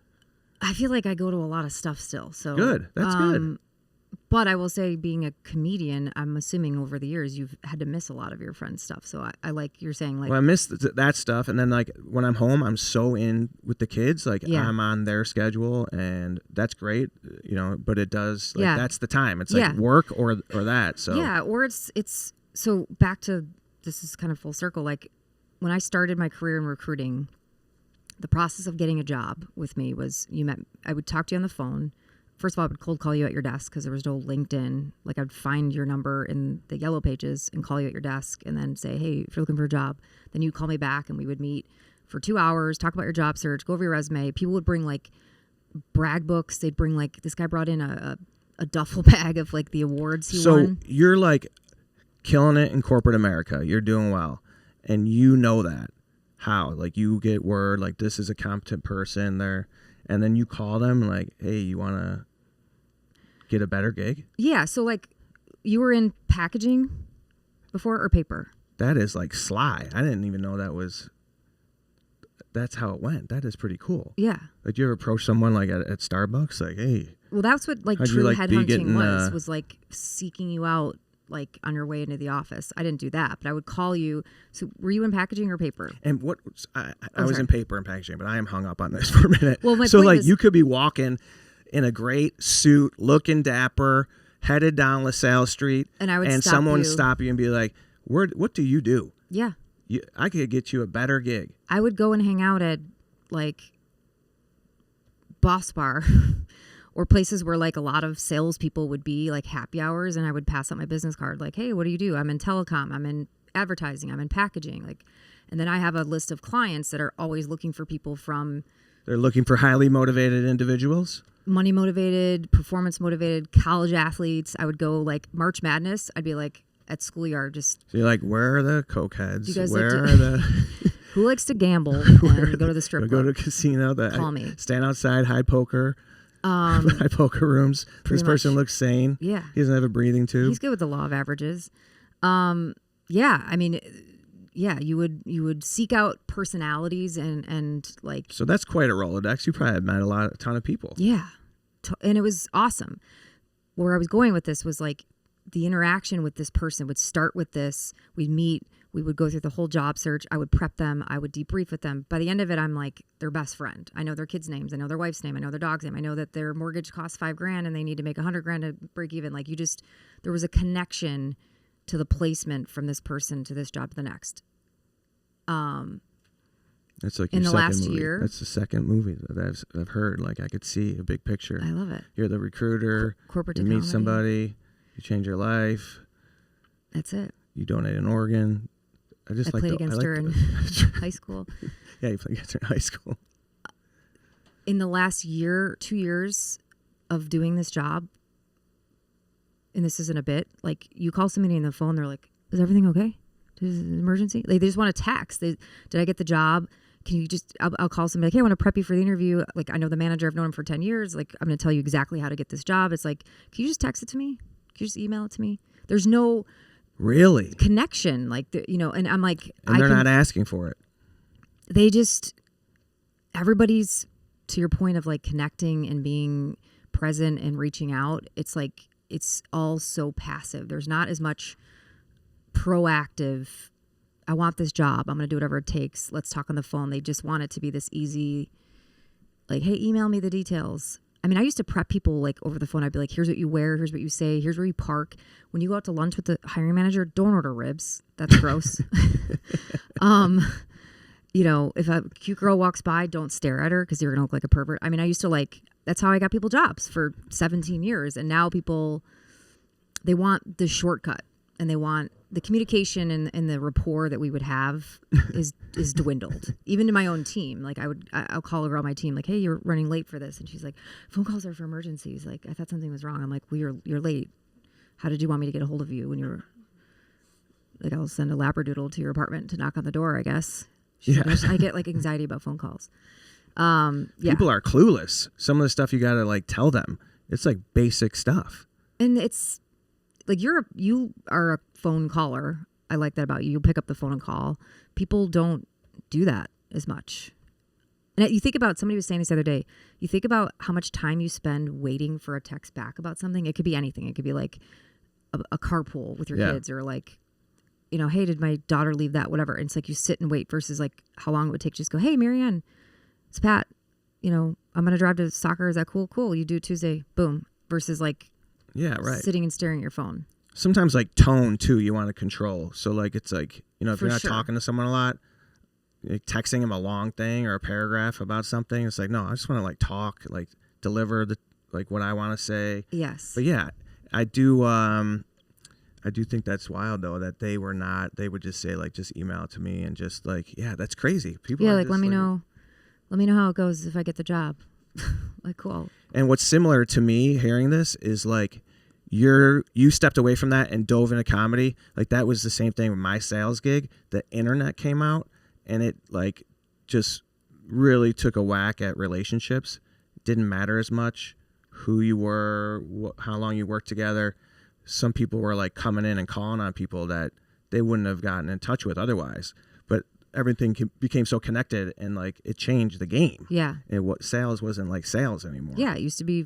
I feel like I go to a lot of stuff still. So good. That's good. But I will say, being a comedian, I'm assuming over the years you've had to miss a lot of your friends' stuff. So I like you're saying, like, well, I miss that stuff, and then like when I'm home, I'm so in with the kids. Like I'm on their schedule, and that's great, you know. But it does, like, that's the time. It's like work or that. So or it's so back to this is kind of full circle. Like when I started my career in recruiting, the process of getting a job with me was I would talk to you on the phone. First of all, I would cold call you at your desk because there was no LinkedIn. Like I'd find your number in the yellow pages and call you at your desk and then say, hey, if you're looking for a job, then you call me back and we would meet for 2 hours, talk about your job search, go over your resume. People would bring like brag books. They'd bring like, this guy brought in a duffel bag of like the awards he won. So you're like killing it in corporate America. You're doing well. And you know that. How? Like you get word like this is a competent person there. And then you call them like, hey, you want to get a better gig? Yeah. So like you were in packaging before or paper? That is like sly. I didn't even know that's how it went. That is pretty cool. Yeah. Like you ever approach someone like at Starbucks like, hey. Well, that's what like true headhunting was like seeking you out like on your way into the office. I didn't do that, but I would call you. So were you in packaging or paper? And what I was in paper and packaging, but I am hung up on this for a minute. Well, so like you could be walking in a great suit, looking dapper, headed down LaSalle Street, and someone stop you and be like, what do you do? Yeah. I could get you a better gig. I would go and hang out at like Boss Bar or places where like a lot of salespeople would be, like happy hours, and I would pass out my business card like, hey, what do you do? I'm in telecom, I'm in advertising, I'm in packaging, like, and then I have a list of clients that are always looking for people from. They're looking for highly motivated individuals. Money motivated, performance motivated, college athletes. I would go like March Madness. I'd be like at schoolyard just. So you're like, where are the cokeheads? You guys where are the? Who likes to gamble and go to the strip club? Go to a casino. Call me. Stand outside, hide poker. Hide poker rooms. This person looks sane. Yeah. He doesn't have a breathing tube. He's good with the law of averages. Yeah. I mean, yeah. You would seek out personalities and like. So that's quite a Rolodex. You probably have met a ton of people. Yeah, and it was awesome. Where I was going with this was like the interaction with this person would start with this. We'd meet. We would go through the whole job search. I would prep them. I would debrief with them. By the end of it, I'm like their best friend. I know their kids' names. I know their wife's name. I know their dog's name. I know that their mortgage costs $5,000 and they need to make $100,000 to break even. Like there was a connection to the placement from this person to this job to the next. That's like in your the second last movie. year. That's the second movie that I've heard. Like I could see a big picture. I love it. You're the recruiter. Corporate You meet comedy. somebody. You change your life. That's it. You donate an organ. I played against her in high school. Yeah, you played against her in high school. In the last 2 years of doing this job, and this isn't a bit, like you call somebody on the phone, they're like, is everything okay? Is it an emergency? Like, they just want to text. Did I get the job? Can you just, I'll call somebody like, hey, I want to prep you for the interview. Like, I know the manager, I've known him for 10 years. Like, I'm going to tell you exactly how to get this job. It's like, can you just text it to me? Can you just email it to me? There's no really connection. Like, and I'm like, and they're not asking for it. They just, everybody's, to your point of like connecting and being present and reaching out. It's like, it's all so passive. There's not as much proactive, I want this job, I'm going to do whatever it takes, let's talk on the phone. They just want it to be this easy, like, hey, email me the details. I mean, I used to prep people like over the phone. I'd be like, here's what you wear, here's what you say, here's where you park. When you go out to lunch with the hiring manager, don't order ribs. That's gross. If a cute girl walks by, don't stare at her because you're going to look like a pervert. I mean, I used to that's how I got people jobs for 17 years. And now people, they want the shortcut and they want the communication and the rapport that we would have is dwindled. Even to my own team. Like I'll call a girl on my team like, hey, you're running late for this. And she's like, phone calls are for emergencies. Like, I thought something was wrong. I'm like, well, you're late. How did you want me to get a hold of you when you're like, I'll send a Labradoodle to your apartment to knock on the door, I guess. She's like, I get like anxiety about phone calls. Yeah. People are clueless. Some of the stuff you got to like tell them. It's like basic stuff. And it's like, you are a phone caller. I like that about you. You'll pick up the phone and call. People don't do that as much. And you think about, somebody was saying this the other day, you think about how much time you spend waiting for a text back about something. It could be anything. It could be like a carpool with your kids, or like, hey, did my daughter leave that, whatever. And it's like you sit and wait versus like how long it would take to just go, hey, Marianne, it's Pat. I'm going to drive to soccer. Is that cool? Cool. You do it Tuesday. Boom. Versus like sitting and staring at your phone. Sometimes like tone too, you want to control. So like, it's like, if you're not sure. talking to someone a lot, like texting them a long thing or a paragraph about something, it's like, no, I just want to like talk, like deliver what I want to say. Yes. But yeah, I do think that's wild though, that they would just say like, just email it to me, and just like, yeah, that's crazy. People yeah, are like, just, let me know how it goes if I get the job. Like, cool. And what's similar to me hearing this is like, you stepped away from that and dove into comedy. Like that was the same thing with my sales gig. The internet came out and it like just really took a whack at relationships. It didn't matter as much who you were, how long you worked together. Some people were like coming in and calling on people that they wouldn't have gotten in touch with otherwise. But everything became so connected, and like it changed the game. Yeah. And what sales wasn't like sales anymore. Yeah, it used to be.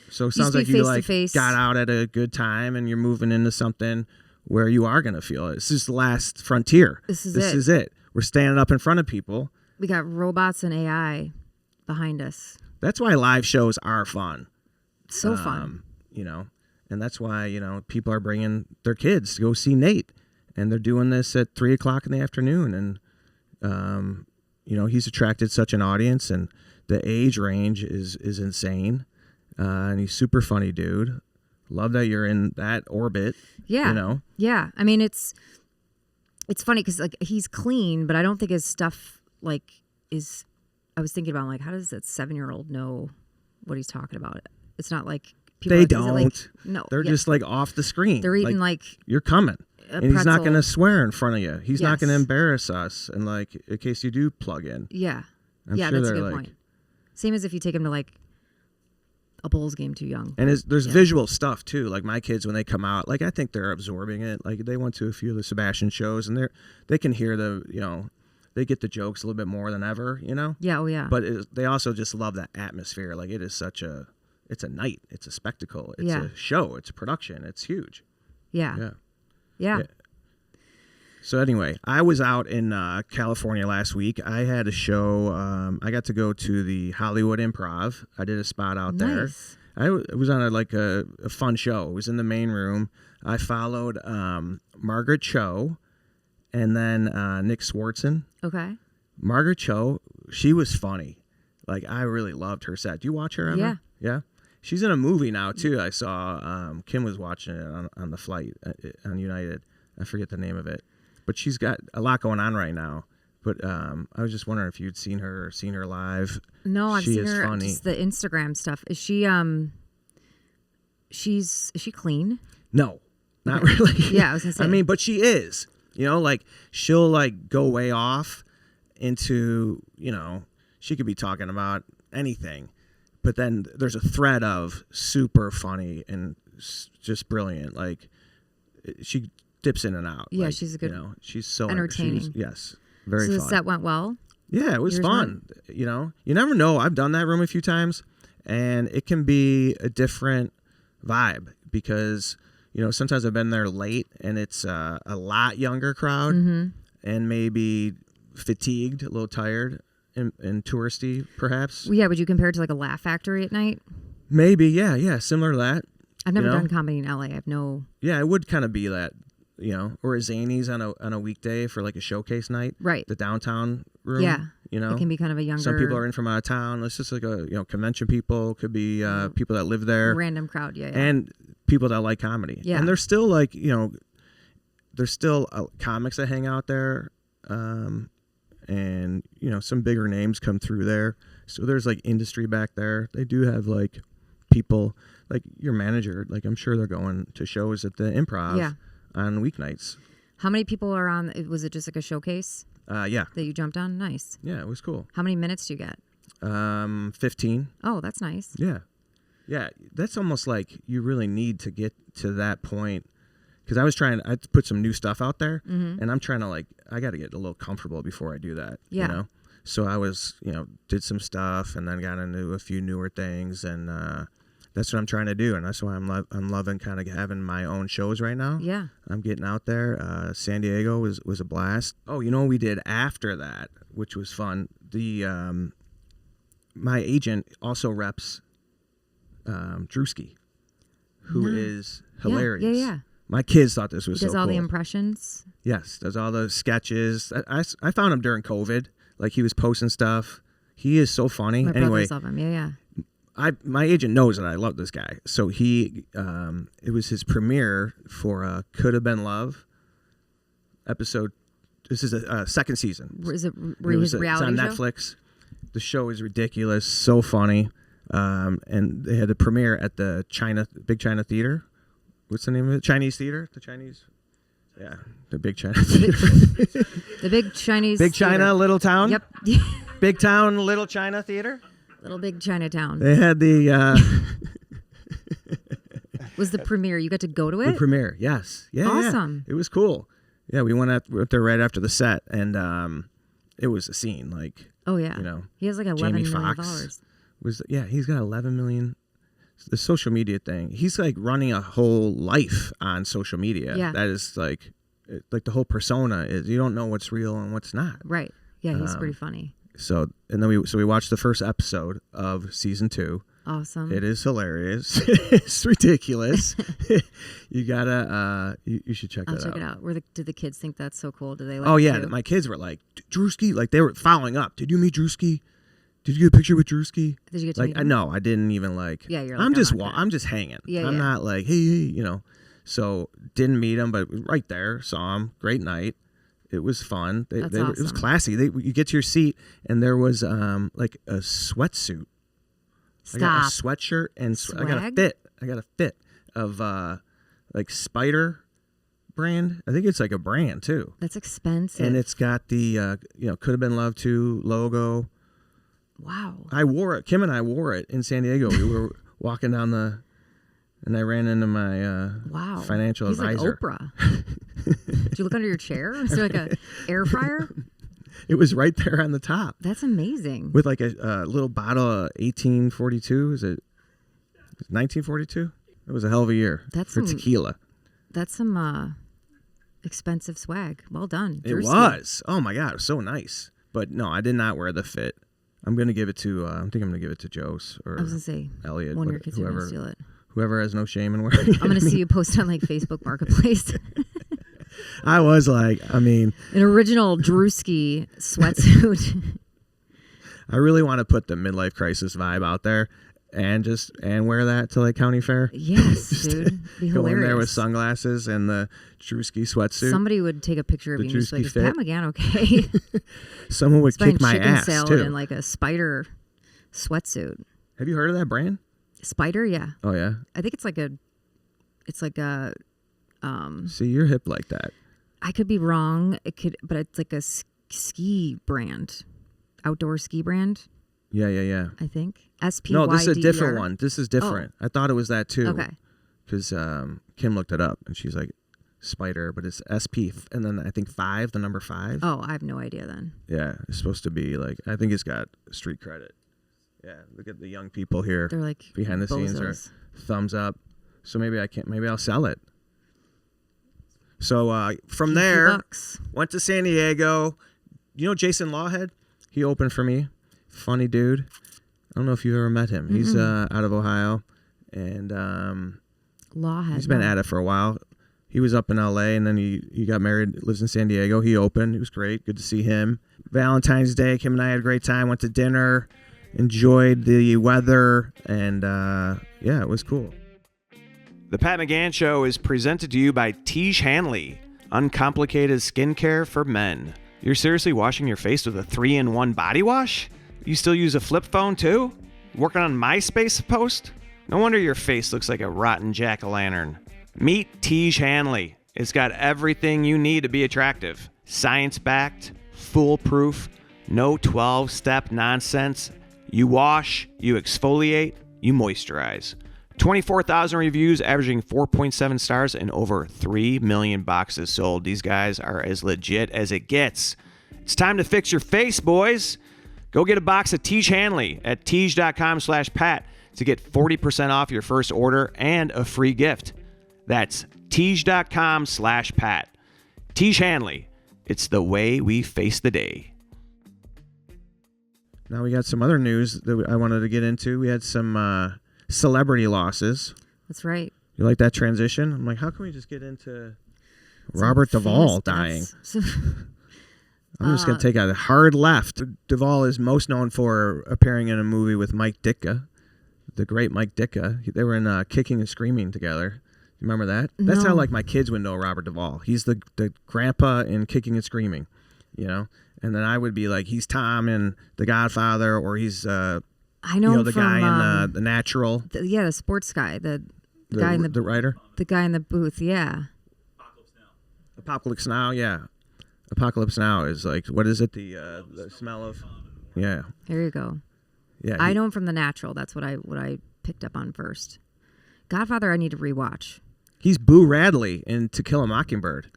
So it sounds like you like face-to-face. got out at a good time, and you're moving into something where you are going to feel it. This is the last frontier. This is it. We're standing up in front of people. We got robots and AI behind us. That's why live shows are fun. So fun. And that's why, people are bringing their kids to go see Nate, and they're doing this at 3:00 in the afternoon. And, he's attracted such an audience, and the age range is insane. And he's super funny, dude. Love that you're in that orbit. Yeah. Yeah. I mean, it's funny because like he's clean, but I don't think his stuff like is. I was thinking about like, how does that 7-year-old know what he's talking about? It's not like people. They don't. No, they're just like off the screen. They're eating like you're coming, and he's not going to swear in front of you. He's not going to embarrass us, and like in case you do plug in. Yeah. I'm sure that's a good point. Same as if you take him to like a Bulls game too young. And there's visual stuff too. Like my kids, when they come out, like I think they're absorbing it. Like they went to a few of the Sebastian shows, and they can hear they get the jokes a little bit more than ever. Yeah. Oh yeah. But they also just love that atmosphere. Like it is it's a night. It's a spectacle. It's a show. It's a production. It's huge. Yeah. Yeah. So anyway, I was out in California last week. I had a show. I got to go to the Hollywood Improv. I did a spot out there. Nice. It was on a fun show. It was in the main room. I followed Margaret Cho and then Nick Swartzen. Okay. Margaret Cho, she was funny. Like, I really loved her set. Do you watch her ever? Yeah. Yeah? She's in a movie now, too. I saw Kim was watching it on the flight on United. I forget the name of it. But she's got a lot going on right now. But I was just wondering if you'd seen her live. No, I've she seen is her. Funny. Just the Instagram stuff. Is she? Is she clean? No, not really. Yeah, I was gonna say. I mean, but she is. You know, like she'll like go way off into, you know, she could be talking about anything, but then there's a thread of super funny and just brilliant. Like she dips in and out. Yeah, like, she's a good, you know, she's so entertaining. Yes, very so fun. the set went well. Yeah, it was Yours fun. You know, you never know. I've done that room a few times, and it can be a different vibe because, you know, sometimes I've been there late and it's a lot younger crowd and maybe fatigued, a little tired and touristy perhaps. Well, yeah, would you compare it to like a Laugh Factory at night? Maybe, yeah, similar to that. I've never you know? done comedy in LA. I have no. Yeah, it would kind of be that, you know, or a Zanies on a weekday for like a showcase night. Right. The downtown room. Yeah. You know, It can be kind of a younger. some people are in from out of town. It's just like a, you know, convention people. Could be people that live there. Random crowd, yeah. And people that like comedy. Yeah. And there's still like, you know, there's still comics that hang out there. And, you know, some bigger names come through there. So there's like industry back there. They do have like people like your manager. Like I'm sure they're going to shows at the Improv on weeknights. How many people are on? Was it just like a showcase Yeah. that you jumped on? Nice. Yeah, it was cool. How many minutes do you get? 15. Oh, that's nice. Yeah. Yeah, that's almost like you really need to get to that point. Because I put some new stuff out there, and I'm trying to like, I got to get a little comfortable before I do that. Yeah. You know? So I was, you know, did some stuff and then got into a few newer things, and that's what I'm trying to do. And that's why I'm loving kind of having my own shows right now. Yeah. I'm getting out there. San Diego was a blast. Oh, you know what we did after that, which was fun? My agent also reps Drewski, who is hilarious. Yeah. My kids thought this was He does so all cool. the impressions. Yes, does all the sketches. I found him during COVID. Like he was posting stuff. He is so funny. My Anyway, brothers love him. Yeah. my agent knows that I love this guy. So it was his premiere for Could Have Been Love episode. This is a second season. Is it It's his reality on show? Netflix. The show is ridiculous, so funny. And they had the premiere at the Big China Theater. What's the name of it? Chinese Theater? The Chinese? Yeah, the Big China Theater. The Big Chinese. Big China, theater. Little Town? Yep. Big Town, Little China Theater? Little Big Chinatown. They had the Was the premiere? You got to go to it? premiere, yes. Yeah, Awesome. Yeah. It was cool. Yeah, we went there right after the set, and it was a scene. Like, Oh yeah. you know, he has like $11 Jamie million. Foxx he's got 11 million. The social media thing. He's like running a whole life on social media. Yeah. That is like the whole persona is you don't know what's real and what's not. Right. Yeah, he's pretty funny. So and then we watched the first episode of season 2. Awesome. It is hilarious. It's ridiculous. You gotta you should check I'll that check out. it out. Did the kids think that's so cool? Did they like Oh it yeah, too? my kids were like Drewski, like they were following up. Did you meet Drewski? Did you get a picture with Drewski? Did you get to like meet him? no, I didn't even like. Yeah, you're like, I'm just I'm not gonna- I'm just hanging. Yeah, I'm yeah. not like hey, you know. So didn't meet him, but right there saw him. Great night. It was fun. That's it was awesome. classy. You get to your seat and there was like a sweatsuit. I got a Stop. sweatshirt and I got a Swag? fit. I got a fit of like Spider brand. I think it's like a brand too. That's expensive. And it's got the Could Have Been Love 2 logo. wow. I wore it. Kim and I wore it in San Diego. We were walking down and I ran into my Wow. financial He's advisor. like Oprah. Did you look under your chair? Is there like a air fryer? It was right there on the top That's amazing. with like a little bottle of 1842. Is it 1942? It was a hell of a year That's for some- tequila. That's some expensive swag. Well done. It Drewski. was. Oh my God, it was so nice. But no, I did not wear the fit. I'm gonna give it to. I think I'm gonna give it to Joe's or I was gonna say Elliot. one of your kids are whoever, gonna steal it. Whoever has no shame in wearing it. I'm gonna see you post on like Facebook Marketplace. I was like, I mean, an original Drewski sweatsuit. I really want to put the midlife crisis vibe out there and wear that to like county fair. Yes, dude. Be Go hilarious. in there with sunglasses and the Drewski sweatsuit. Somebody would take a picture of The you and just be like, is Drewski Pat fit. McGann okay? Someone would It's buying kick my chicken ass salad too. in like a spider sweatsuit. Have you heard of that brand? Spider, yeah. Oh yeah. I think it's like a See, you're hip like that. I could be wrong. But it's like a ski brand, outdoor ski brand. Yeah. I think SPYDER. No, this is a different one. This is different. I thought it was that too. Okay. Because Kim looked it up and she's like, Spider, but it's SP, and then I think 5, the number 5. Oh, I have no idea then. Yeah, it's supposed to be like, I think it's got street credit. Yeah, look at the young people here. They're like behind the scenes are thumbs up. So maybe I'll sell it. So from there, went to San Diego. You know Jason Lawhead? He opened for me. Funny dude. I don't know if you've ever met him. He's out of Ohio, and Lawhead. he's been at it for a while. He was up in L.A. and then he got married, lives in San Diego. He opened. It was great. Good to see him. Valentine's Day, Kim and I had a great time. Went to dinner, enjoyed the weather, and yeah, it was cool. The Pat McGann Show is presented to you by Tiege Hanley, uncomplicated skincare for men. You're seriously washing your face with a 3-in-1 body wash? You still use a flip phone too? Working on MySpace post? No wonder your face looks like a rotten jack-o'-lantern. Meet Tiege Hanley. It's got everything you need to be attractive. Science-backed, foolproof, no 12-step nonsense. You wash, you exfoliate, you moisturize. 24,000 reviews, averaging 4.7 stars, and over 3 million boxes sold. These guys are as legit as it gets. It's time to fix your face, boys. Go get a box of Tiege Hanley at Tiege.com/Pat to get 40% off your first order and a free gift. That's Tiege.com/Pat. Tiege Hanley. It's the way we face the day. Now we got some other news that I wanted to get into. We had some celebrity losses. That's right. You like that transition? I'm like, how can we just get into Robert Duvall dying? I'm just going to take a hard left. Duvall is most known for appearing in a movie with Mike Ditka, the great Mike Ditka. They were in Kicking and Screaming together. You remember that? No. That's how like my kids would know Robert Duvall. He's the grandpa in Kicking and Screaming, you know? And then I would be like, he's Tom in The Godfather, or he's I know the from, guy in The Natural. The sports guy, the guy in the writer, the guy in the booth. Yeah. Apocalypse Now. Yeah, Apocalypse Now is like, what is it? The smell of. Yeah. There you go. Yeah. I know him from The Natural. That's what I picked up on first. Godfather, I need to rewatch. He's Boo Radley in To Kill a Mockingbird,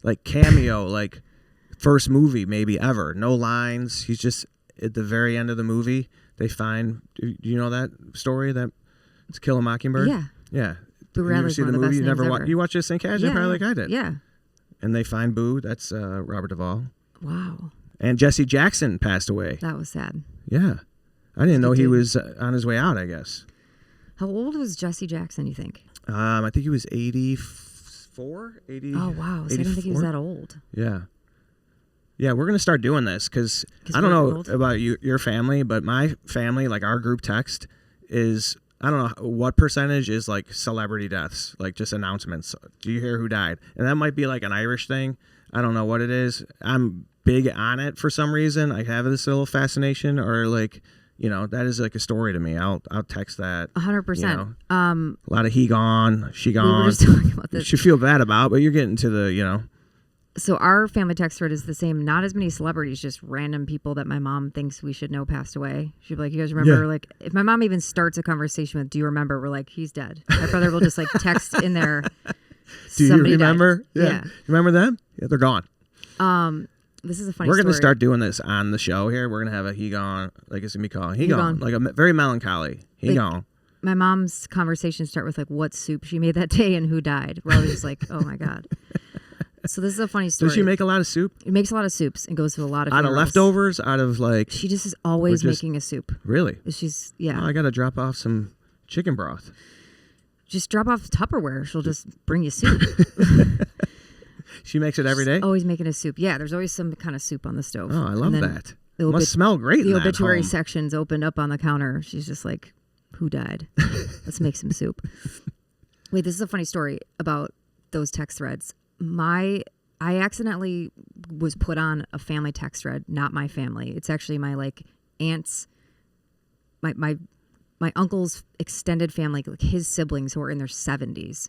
like cameo, like first movie maybe ever. No lines. He's just at the very end of the movie. They find. Do you know that story? That To Kill a Mockingbird. Yeah. Yeah. Boo You ever Radley's see one the of the movie? best You never names watched? ever. You watched this in Cash? Yeah, Probably like I did. Yeah. And they find Boo. That's Robert Duvall. Wow. And Jesse Jackson passed away. That was sad. Yeah. I didn't know he dude. was on his way out, I guess. How old was Jesse Jackson, you think? I think he was 84, 80. Oh, wow. So I didn't think he was that old. Yeah. Yeah, we're going to start doing this because I don't we're know old? about your family, but my family, like our group text is, I don't know what percentage is like celebrity deaths, like just announcements. Do you hear who died? And that might be like an Irish thing. I don't know what it is. I'm big on it for some reason. I have this little fascination, or like, you know, that is like a story to me. I'll text that. 100%. You know, a lot of he gone, she We gone. were just talking about You this. should feel bad about, but you're getting to the, you know. So our family text thread is the same. Not as many celebrities, just random people that my mom thinks we should know passed away. She'd be like, you guys remember? Yeah. Like, if my mom even starts a conversation with, do you remember? We're like, he's dead. My brother will just like text in there. Do you "Somebody died." remember? Yeah. You remember them? Yeah, they're gone. This is a funny We're story. going to start doing this on the show here. We're going to have a he gone, like it's going to be called he gone, gone. like a very melancholy he Like, gone. My mom's conversations start with like what soup she made that day and who died. We're always just like, oh my God. So this is a funny story. Does she make a lot of soup? It makes a lot of soups and goes to a lot of Out of funerals. leftovers? Out of like... She just is always making a soup. Really? She's, yeah. Oh, I got to drop off some chicken broth. Just drop off Tupperware. She'll just bring you soup. She makes it every day? Always making a soup. Yeah, there's always some kind of soup on the stove. Oh, I love And then that. the Must smell great in The that obituary home. section's opened up on the counter. She's just like, who died? Let's make some soup. Wait, this is a funny story about those text threads. I accidentally was put on a family text thread, not my family. It's actually my like aunt's, my uncle's extended family, like his siblings who are in their 70s.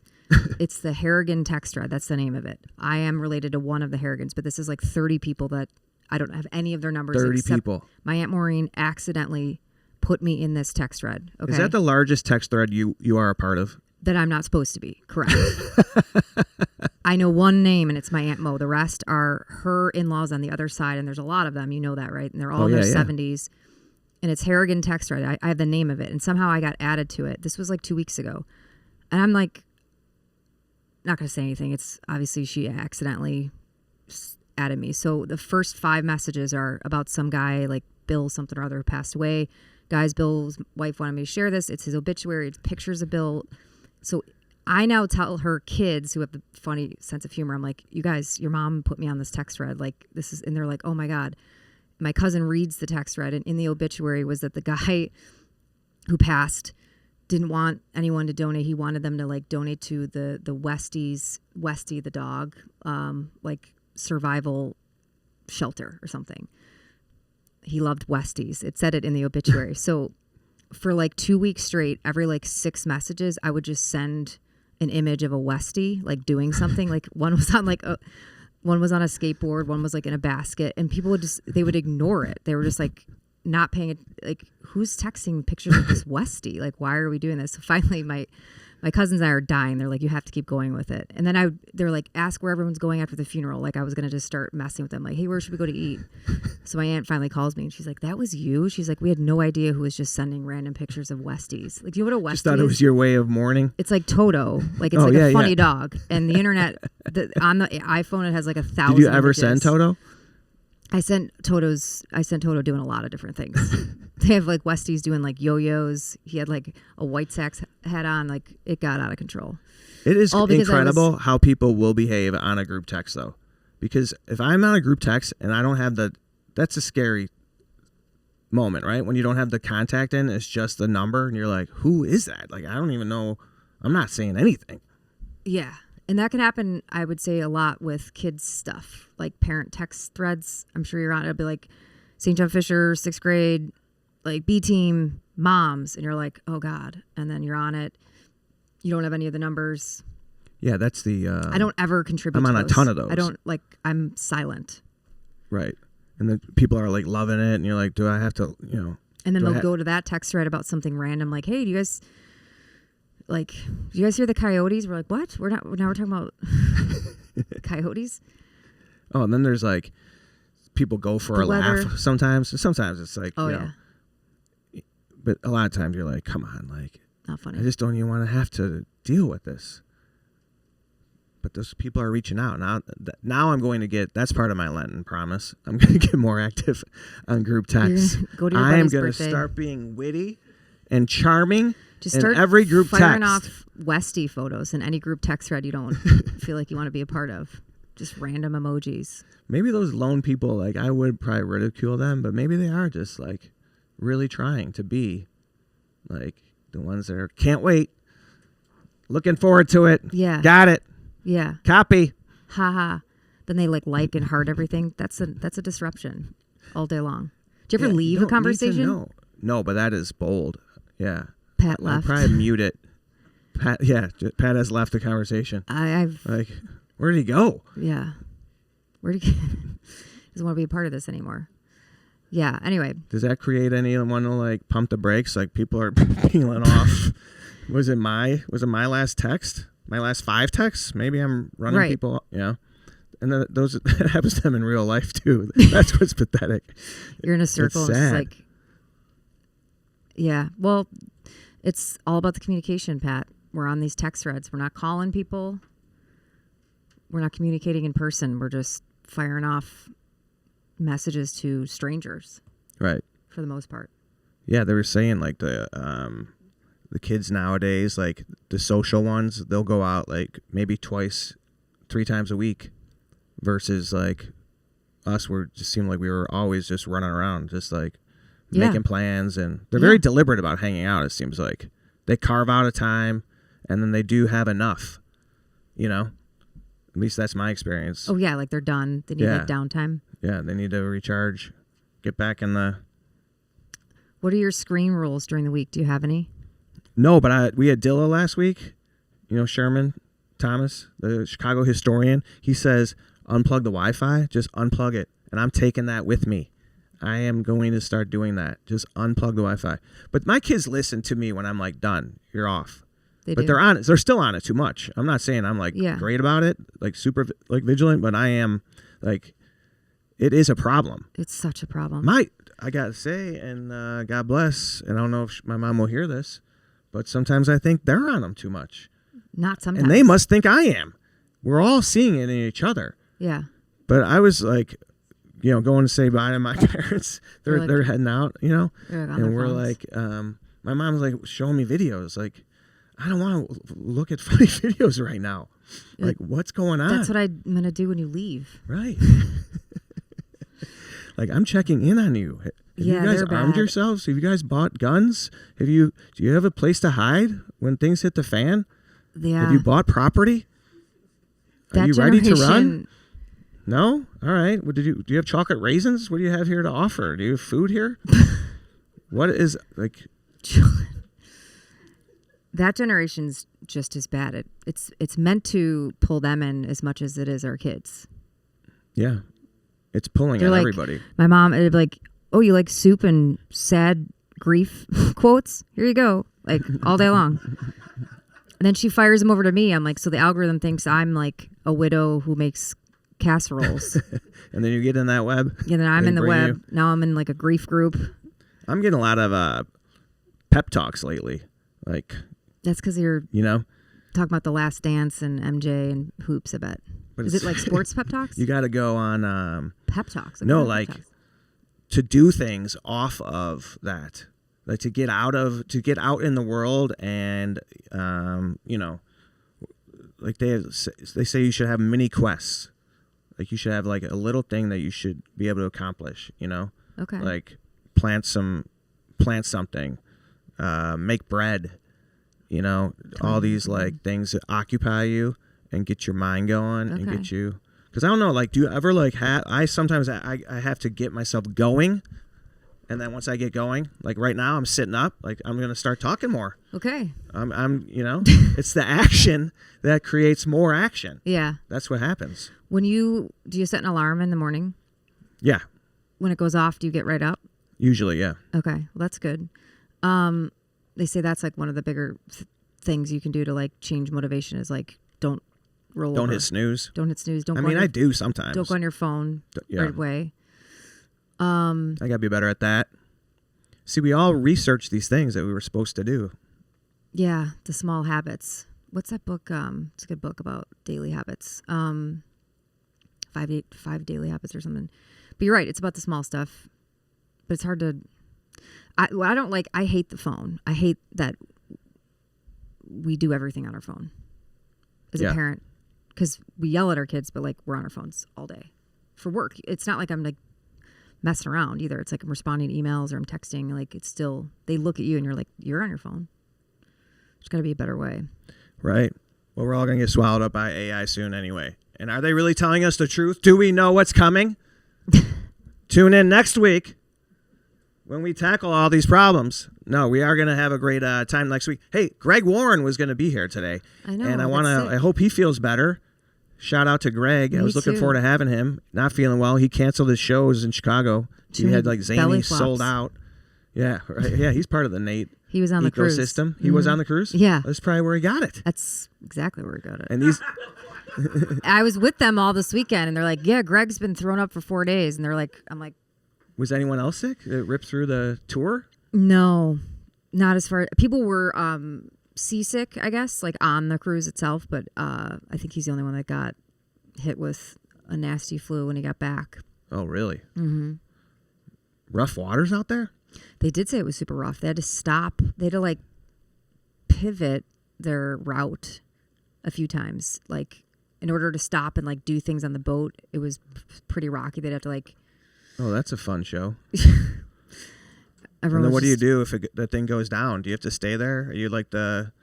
It's the Harrigan text thread. That's the name of it. I am related to one of the Harrigans, but this is like 30 people that I don't have any of their numbers. 30 people. My Aunt Maureen accidentally put me in this text thread. Okay? Is that the largest text thread you are a part of? That I'm not supposed to be. Correct. I know one name, and it's my Aunt Mo. The rest are her in-laws on the other side, and there's a lot of them. You know that, right? And they're all in their 70s. And it's Harrigan text thread. I have the name of it, and somehow I got added to it. This was like 2 weeks ago. And I'm like, not going to say anything. It's obviously she accidentally added me. So the first 5 messages are about some guy, like Bill something or other, who passed away. Guys, Bill's wife wanted me to share this. It's his obituary. It's pictures of Bill. So I now tell her kids who have the funny sense of humor, I'm like, you guys, your mom put me on this text thread. Like, this is, and they're like, oh my God. My cousin reads the text thread, and in the obituary was that the guy who passed didn't want anyone to donate. He wanted them to like donate to the Westie, the dog, like survival shelter or something. He loved Westies. It said it in the obituary. So for like 2 weeks straight, every like 6 messages, I would just send an image of a Westie, like doing something. Like one was on like one was on a skateboard, one was like in a basket, and people would they would ignore it. They were just like not paying it. Like, who's texting pictures of this Westie? Like, why are we doing this? So finally, my cousins and I are dying. They're like, you have to keep going with it. And then they're like, ask where everyone's going after the funeral. Like, I was going to just start messing with them. Like, hey, where should we go to eat? So my aunt finally calls me and she's like, that was you? She's like, we had no idea who was just sending random pictures of Westies. Like, do you know what a Westie Just thought it is? was your way of mourning. It's like Toto. Like, it's a funny dog. And the internet, on the iPhone, it has like 1,000 Did you ever images. send Toto? I sent Toto doing a lot of different things. They have like Westies doing like yo-yos. He had like a White Sox hat on. Like, it got out of control. It is All because incredible how people will behave on a group text, though. Because if I'm on a group text and I don't have that's a scary moment, right? When you don't have the contact in, it's just the number, and you're like, who is that? Like, I don't even know. I'm not saying anything. Yeah. And that can happen, I would say, a lot with kids' stuff, like parent text threads. I'm sure you're on it. It'll be like St. John Fisher, 6th grade, like B team, moms. And you're like, oh, God. And then you're on it. You don't have any of the numbers. Yeah, that's the... I don't ever contribute I'm to on those. a ton of those. I don't, like, I'm silent. Right. And then people are like loving it, and you're like, do I have to, And then they'll go to that text thread about something random, like, hey, do you guys hear the coyotes? We're like, what? Now we're talking about coyotes? Oh, and then there's like people go for The a weather. laugh sometimes. Sometimes it's like, Oh, yeah. But a lot of times you're like, come on, like, Not funny. I just don't even want to have to deal with this. But those people are reaching out. Now I'm going to get, that's part of my Lenten promise. I'm going to get more active on group texts. Go to your I am buddy's going to birthday. start being witty and charming Just in start every group firing text. off Westie photos in any group text thread you don't feel like you want to be a part of. Just random emojis. Maybe those lone people, like, I would probably ridicule them, but maybe they are just like really trying to be like the ones that are, can't wait, looking forward to it. Yeah. Got it. Yeah. Copy. Haha. Then they like and heart everything. That's a disruption all day long. Do you ever leave a conversation? No, but that is bold. Yeah. Pat I'll left. probably mute it. Pat has left the conversation. I've Like, where did he go? yeah. Where did he doesn't want to be a part of this anymore. Yeah. Anyway. Does that create anyone to like pump the brakes? Like, people are peeling off. Was it my last text? My last 5 texts? Maybe I'm running Right. people. Yeah. And then that happens to them in real life too. That's what's pathetic. You're in a circle. It's And it's sad. like, yeah. Well, it's all about the communication, Pat. We're on these text threads. We're not calling people. we're not communicating in person. We're just firing off messages to strangers Right. for the most part. Yeah, they were saying like the kids nowadays, like the social ones, they'll go out like maybe 3 times a week, versus like us. Just seemed like we were always just running around, just like making plans, and they're very deliberate about hanging out. It seems like they carve out a time, and then they do have enough. You know, at least that's my experience. Oh yeah, like they're done. They need like downtime. Yeah, they need to recharge, get back in the. What are your screen rules during the week? Do you have any? No, but we had Dilla last week. You know, Sherman Thomas, the Chicago historian. He says, unplug the Wi-Fi, just unplug it. And I'm taking that with me. I am going to start doing that. Just unplug the Wi-Fi. But my kids listen to me when I'm like, done, you're off. But they're on it. They're still on it too much. I'm not saying I'm like great about it, like super like vigilant, but I am like, it is a problem. It's such a problem. I gotta say, and God bless, and I don't know if my mom will hear this, but sometimes I think they're on them too much. Not sometimes. And they must think I am. We're all seeing it in each other. Yeah. But I was like, you know, going to say bye to my parents. They're heading out, you know, and we're like, my mom's like showing me videos. Like, I don't want to look at funny videos right now. Like, what's going on? That's what I'm gonna do when you leave. Right. Like, I'm checking in on you. Have you guys armed yourselves? Have you guys bought guns? Do you have a place to hide when things hit the fan? Yeah. Have you bought property? Are you ready to run? No? All right. What do you have chocolate raisins? What do you have here to offer? Do you have food here? What is like that generation's just as bad. It's meant to pull them in as much as it is our kids. Yeah. It's pulling at everybody. My mom, it'd be like, oh, you like soup and sad grief quotes? Here you go. Like all day long. And then she fires them over to me. I'm like, so the algorithm thinks I'm like a widow who makes casseroles. And then you get in that web. Yeah, then I'm in the web. Now I'm in like a grief group. I'm getting a lot of pep talks lately. Like, that's because you're, you know, talking about The Last Dance and MJ and hoops, I bet. But is it like sports pep talks? You got to go on pep talks. No, like to do things off of that, like to get out in the world, and you know, like they say you should have mini quests. Like you should have like a little thing that you should be able to accomplish. You know, okay, like plant something, make bread. You know, all these like things that occupy you and get your mind going and get you. Because I don't know, like, do you ever like have? I sometimes I have to get myself going, and then once I get going, like right now I'm sitting up, like I'm gonna start talking more. Okay. I'm you know, it's the action that creates more action. Yeah. That's what happens. Do you set an alarm in the morning? Yeah. When it goes off, do you get right up? Usually, yeah. Okay, well that's good. They say that's like one of the bigger things you can do to like change motivation is like don't roll over. Don't hit snooze. Don't hit snooze. I do sometimes. Don't go on your phone right away. I gotta be better at that. See, we all researched these things that we were supposed to do. Yeah, the small habits. What's that book? It's a good book about daily habits. 5 daily habits or something. But you're right. It's about the small stuff. But it's hard to. I hate the phone. I hate that we do everything on our phone as a parent, because we yell at our kids, but like we're on our phones all day for work. It's not like I'm like messing around either. It's like I'm responding to emails or I'm texting. Like it's still, they look at you and you're like, you're on your phone. There's got to be a better way. Right. Well, we're all going to get swallowed up by AI soon anyway. And are they really telling us the truth? Do we know what's coming? Tune in next week when we tackle all these problems. No, we are going to have a great time next week. Hey, Greg Warren was going to be here today. I know. And I hope he feels better. Shout out to Greg. I was looking forward to having him. Not feeling well. He canceled his shows in Chicago. He had like Zany sold out. Yeah, right. Yeah, he's part of the Nate He was on the cruise. Ecosystem. He was on the cruise? Yeah. That's probably where he got it. That's exactly where he got it. And these I was with them all this weekend, and they're like, yeah, Greg's been thrown up for 4 days. And they're like, I'm like. Was anyone else sick that ripped through the tour? No, not as far. People were seasick, I guess, like on the cruise itself. But I think he's the only one that got hit with a nasty flu when he got back. Oh, really? Mm-hmm. Rough waters out there? They did say it was super rough. They had to stop. They had to like pivot their route a few times, like in order to stop and like do things on the boat. It was pretty rocky. They'd have to like. Oh, that's a fun show. And then what do you do if the thing goes down? Do you have to stay there? Are you like the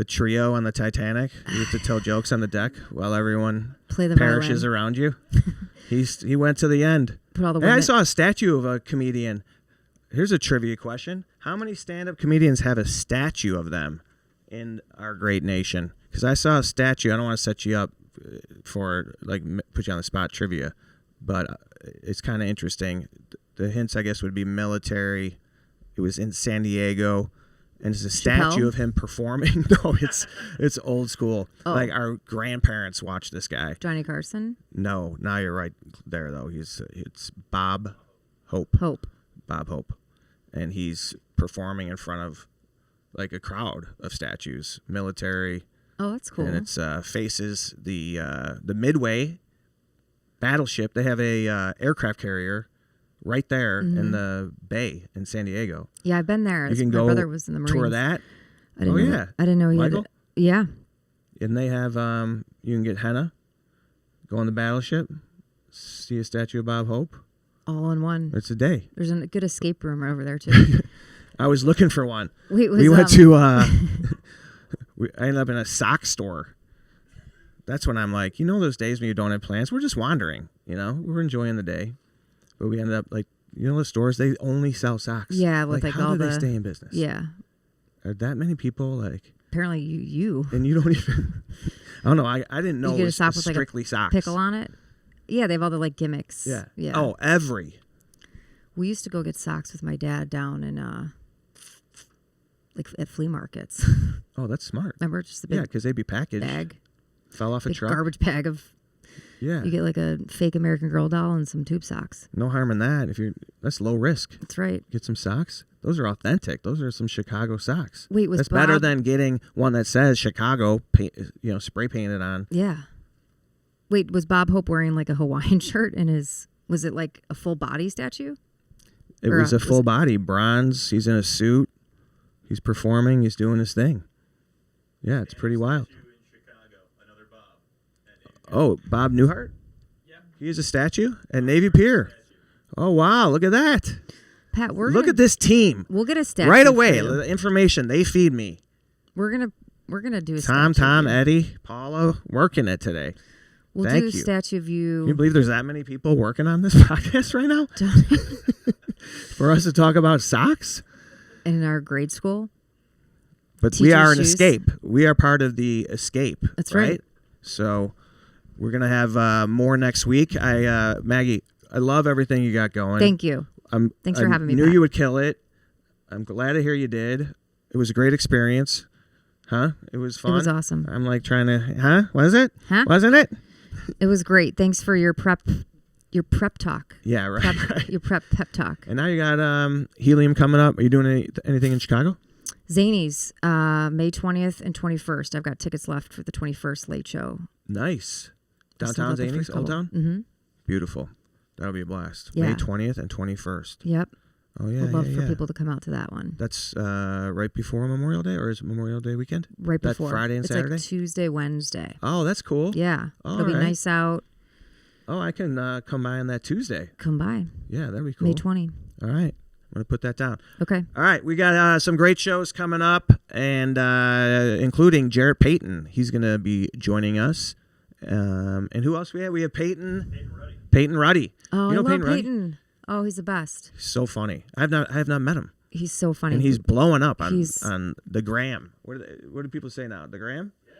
trio on the Titanic? You have to tell jokes on the deck while everyone perishes around you? He went to the end. Hey, I saw a statue of a comedian. Here's a trivia question. How many stand-up comedians have a statue of them in our great nation? Because I saw a statue. I don't want to set you up for, like, put you on the spot trivia, but it's kind of interesting. The hints, I guess, would be military. It was in San Diego, and it's a statue of him performing. No, it's old school. Oh. Like, our grandparents watched this guy. Johnny Carson? No, now you're right there, though. It's Bob Hope. Bob Hope. And he's performing in front of, like, a crowd of statues, military. Oh, that's cool. And it's faces the Midway battleship. They have a aircraft carrier right there in the bay in San Diego. Yeah, I've been there. You can My brother was in the Marines. Tour that. I didn't know he had it. Yeah. And they have you can get henna, go on the battleship, see a statue of Bob Hope. All in one. It's a day. There's a good escape room over there too. I was looking for one. We went to I ended up in a sock store. That's when I'm like, those days when you don't have plans, we're just wandering, we're enjoying the day. But we ended up like, the stores, they only sell socks. Yeah, with like how all do they stay in business? Yeah. Are that many people like? Apparently you. And you don't even. I don't know. I didn't know you it was sock with strictly like a socks. Pickle on it. Yeah, they have all the like gimmicks. Yeah. Yeah. Oh, We used to go get socks with my dad down in like at flea markets. Oh, that's smart. Remember, just a big because they'd be packaged. Bag. Fell off a truck. Garbage bag of. Yeah. You get like a fake American Girl doll and some tube socks. No harm in that. That's low risk. That's right. Get some socks. Those are authentic. Those are some Chicago socks. Wait, that's better than getting one that says Chicago, spray painted on. Yeah. Wait, was Bob Hope wearing like a Hawaiian shirt and was it like a full body statue? It was a full body, bronze. He's in a suit. He's performing. He's doing his thing. Yeah, it's pretty wild. Oh, Bob Newhart? Yeah. He is a statue at Navy Pier. Oh, wow. Look at that. Pat, look at this team. We'll get a statue right away. The information they feed me. We're gonna do a statue. Tom, Eddie, Paula, working it today. We'll do a statue of you. Can you believe there's that many people working on this podcast right now? For us to talk about socks? In our grade school. But we are an escape. We are part of the escape. That's right. So we're going to have more next week. Maggie, I love everything you got going. Thank you. Thanks for having me. I knew you would kill it. I'm glad to hear you did. It was a great experience. Huh? It was fun. It was awesome. I'm like trying to, Was it? Huh? Wasn't it? It was great. Thanks for your prep talk. Yeah, right. Your pep talk. And now you got Helium coming up. Are you doing anything in Chicago? Zanies, May 20th and 21st. I've got tickets left for the 21st late show. Nice. Downtown Zanies, Old Town? Mm-hmm. Beautiful. That'll be a blast. Yeah. May 20th and 21st. Yep. Oh, yeah. Would love for people to come out to that one. That's right before Memorial Day, or is it Memorial Day weekend? Right before. That Friday and Saturday? It's like Tuesday, Wednesday. Oh, that's cool. Yeah. It'll be nice out. Oh, I can come by on that Tuesday. Come by. Yeah, that'd be cool. May 20. All right. I'm going to put that down. Okay. All right. We got some great shows coming up, and including Jarrett Payton. He's going to be joining us. And who else we have? We have Peyton Ruddy. Peyton Ruddy. Oh, you know I love Peyton. Ruddy? Oh, he's the best. He's so funny. I have not met him. He's so funny. And he's blowing up on the gram. What do people say now? The gram? Yeah.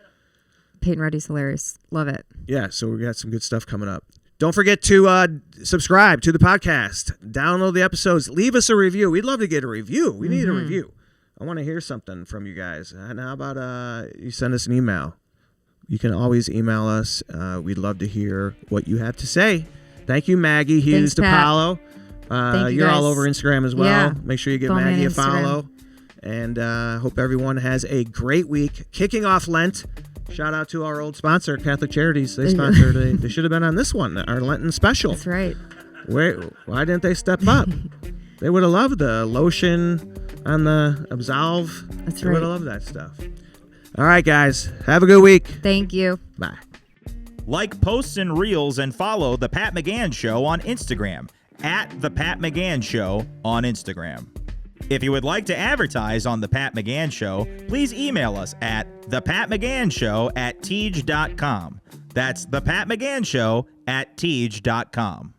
Peyton Ruddy's hilarious. Love it. Yeah, so we got some good stuff coming up. Don't forget to subscribe to the podcast. Download the episodes. Leave us a review. We'd love to get a review. We need a review. I want to hear something from you guys. And how about you send us an email? You can always email us. We'd love to hear what you have to say. Thank you, Maggie Hughes DePalo. You're all over Instagram as well. Yeah. Make sure you give Maggie a follow. And hope everyone has a great week. Kicking off Lent. Shout out to our old sponsor, Catholic Charities. They sponsored. They should have been on this one, our Lenten special. That's right. Why didn't they step up? They would have loved the lotion on the Absolve. That's They right. would have loved that stuff. All right, guys. Have a good week. Thank you. Bye. Like posts and reels and follow The Pat McGann Show on Instagram at The Pat McGann Show on Instagram. If you would like to advertise on The Pat McGann Show, please email us at thepatmcgannshow@teej.com. That's thepatmcgannshow@teej.com.